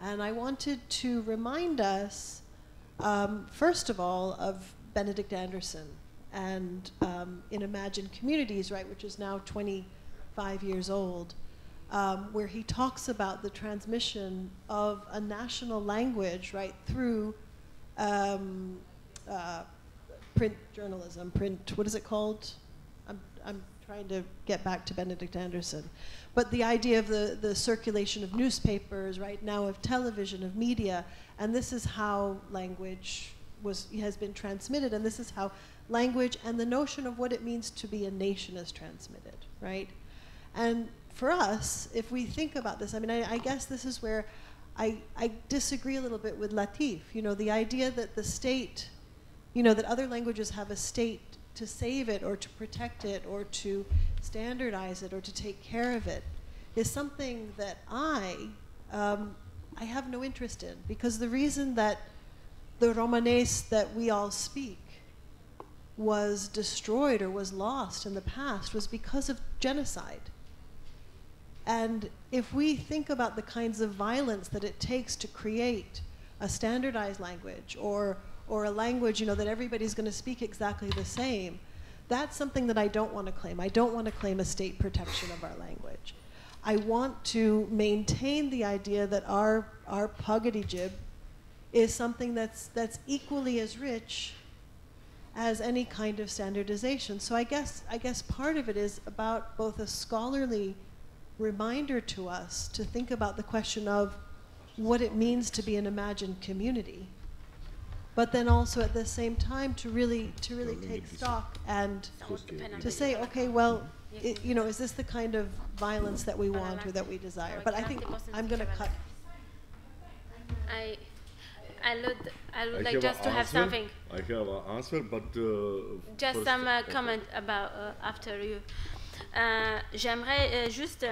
Speaker 7: And I wanted to remind us, first of all, of Benedict Anderson and in Imagine Communities, right, which is now 25 years old, where he talks about the transmission of a national language, right, through print journalism, what is it called? I'm trying to get back to Benedict Anderson. But the idea of the circulation of newspapers, right now of television, of media, and this is how language has been transmitted, and this is how language and the notion of what it means to be a nation is transmitted, right? And for us, if we think about this, I mean, I guess this is where I disagree a little bit with Latif, you know, the idea that the state, you know, that other languages have a state to save it or to protect it or to standardize it or to take care of it is something that I have no interest in, because the reason that the Romanes that we all speak was destroyed or was lost in the past was because of genocide. And if we think about the kinds of violence that it takes to create a standardized language or a language, you know, that everybody's going to speak exactly the same, That's something that I don't want to claim. I don't want to claim a state protection of our language. I want to maintain the idea that our Pagadi is something that's equally as rich as any kind of standardization. So I guess part of it is about both a scholarly reminder to us to think about the question of what it means to be an imagined community, but then also at the same time to really take stock and to say, okay, well, is this the kind of violence that we want or that we desire? But I think I'm going to cut.
Speaker 1: I would like just to have something.
Speaker 12: I have an answer, but
Speaker 1: just some comment about after you. J'aimerais juste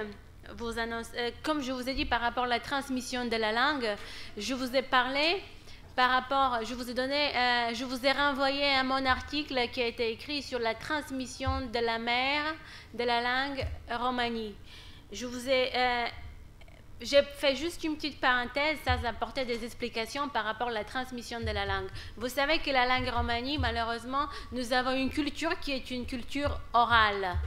Speaker 1: vous annoncer, comme je vous ai dit par rapport à la transmission de la langue, je vous ai parlé par rapport, je vous ai renvoyé à mon article qui a été écrit sur la transmission de la mère de la langue romani. J'ai fait juste une petite parenthèse, ça apportait des explications par rapport à la transmission de la langue. Vous savez que la langue romani, malheureusement, nous avons une culture qui est une culture orale.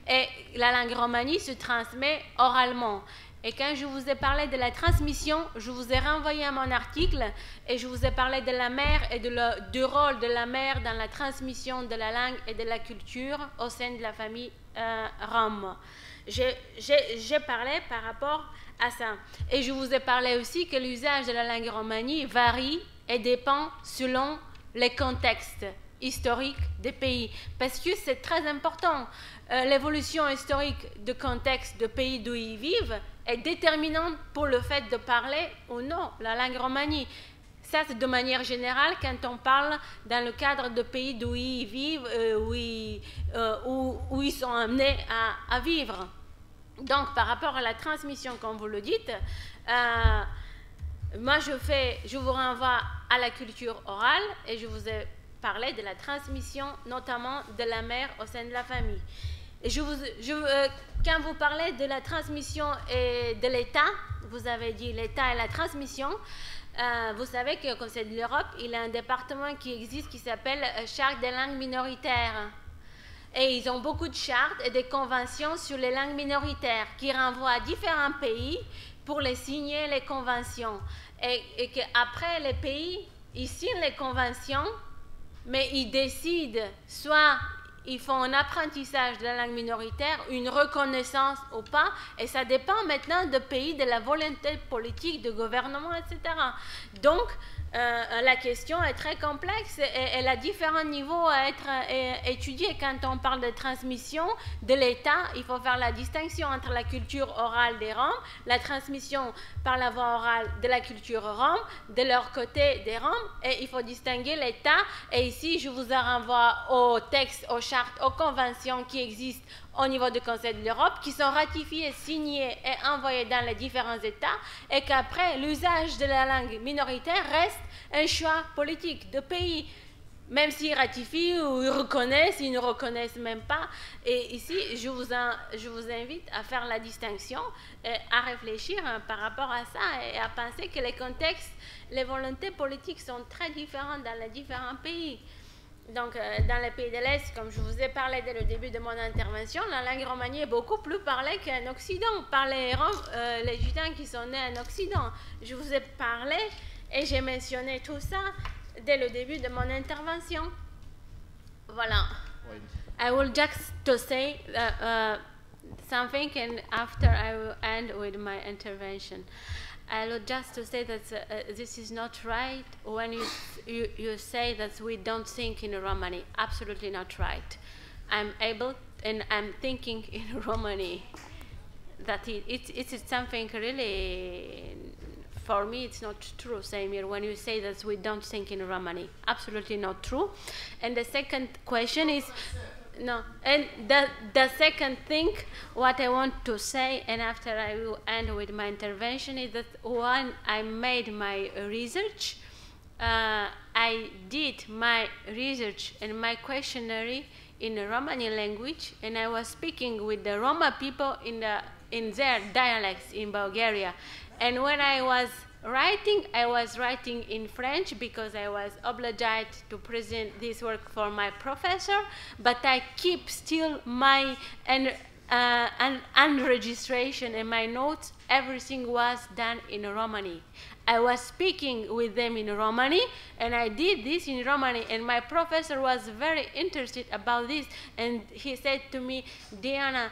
Speaker 1: Et la langue romani se transmet oralement. Et quand je vous ai parlé de la transmission, je vous ai renvoyé à mon article et je vous ai parlé de la mère et du rôle de la mère dans la transmission de la langue et de la culture au sein de la famille rome. J'ai parlé par rapport à ça. Et je vous ai parlé aussi que l'usage de la langue romani varie et dépend selon les contextes historiques des pays. Parce que c'est très important. L'évolution historique de contexte de pays d'où ils vivent est déterminante pour le fait de parler ou non la langue romani. Ça, c'est de manière générale quand on parle dans le cadre de pays d'où ils vivent, où ils sont amenés à vivre. Donc, par rapport à la transmission, comme vous le dites, moi, je vous renvoie à la culture orale et je vous ai parlé de la transmission, notamment de la mère au sein de la famille. Et quand vous parlez de la transmission et de l'État, vous avez dit l'État et la transmission, vous savez qu'au Conseil de l'Europe, il y a un département qui existe qui s'appelle Charte des langues minoritaires. Et ils ont beaucoup de chartes et des conventions sur les langues minoritaires qui renvoient à différents pays pour les signer les conventions. Et qu'après, les pays, ils signent les conventions, mais ils décident soit ils font un apprentissage de la langue minoritaire, une reconnaissance ou pas, et ça dépend maintenant du pays, de la volonté politique, du gouvernement, etc. Donc, la question est très complexe et elle a différents niveaux à être étudiés. Quand on parle de transmission de l'État, il faut faire la distinction entre la culture orale des Roms, la transmission par la voie orale de la culture Rome, de leur côté des Roms, et il faut distinguer l'État. Et ici, je vous renvoie aux textes, aux chartes, aux conventions qui existent au niveau du Conseil de l'Europe, qui sont ratifiées, signées et envoyées dans les différents États, et qu'après, l'usage de la langue minoritaire reste un choix politique de pays, même s'ils ratifient ou ils reconnaissent, ils ne reconnaissent même pas. Et ici, je vous invite à faire la distinction, à réfléchir par rapport à ça et à penser que les contextes, les volontés politiques sont très différentes dans les différents pays. Donc, dans les pays de l'Est, comme je vous ai parlé dès le début de mon intervention, la langue romani est beaucoup plus parlée qu'en Occident, par les Gitans qui sont nés en Occident. Je vous ai parlé et j'ai mentionné tout ça dès le début de mon intervention. Voilà. I will just to say something, and after I will end with my intervention. I would just to say that this is not right when you say that we don't think in Romani. Absolutely not right. I'm able and I'm thinking in Romani. That it's something really, for me, it's not true, Samir, when you say that we don't think in Romani. Absolutely not true. And the second question is, no, and the second thing, what I want to say, and after I will end with my intervention, is that when I made my research, I did my research and my questionnaire in the Romani language, and I was speaking with the Roma people in their dialects in Bulgaria. And when I was writing, I was writing in French because I was obliged to present this work for my professor, but I keep still my unregistration and my notes. Everything was done in Romani. I was speaking with them in Romani, and I did this in Romani, and my professor was very interested about this, and he said to me, Diana,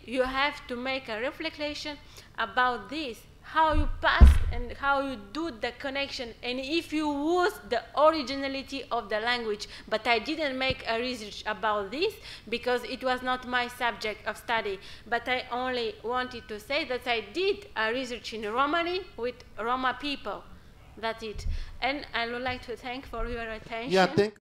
Speaker 1: you have to make a reflection about this, how you pass and how you do the connection, and if you use the originality of the language. But I didn't make a research about this because it was not my subject of study. But I only wanted to say that I did a research in Romani with Roma people. That's it. And I would like to thank for your attention.
Speaker 10: Yeah, thank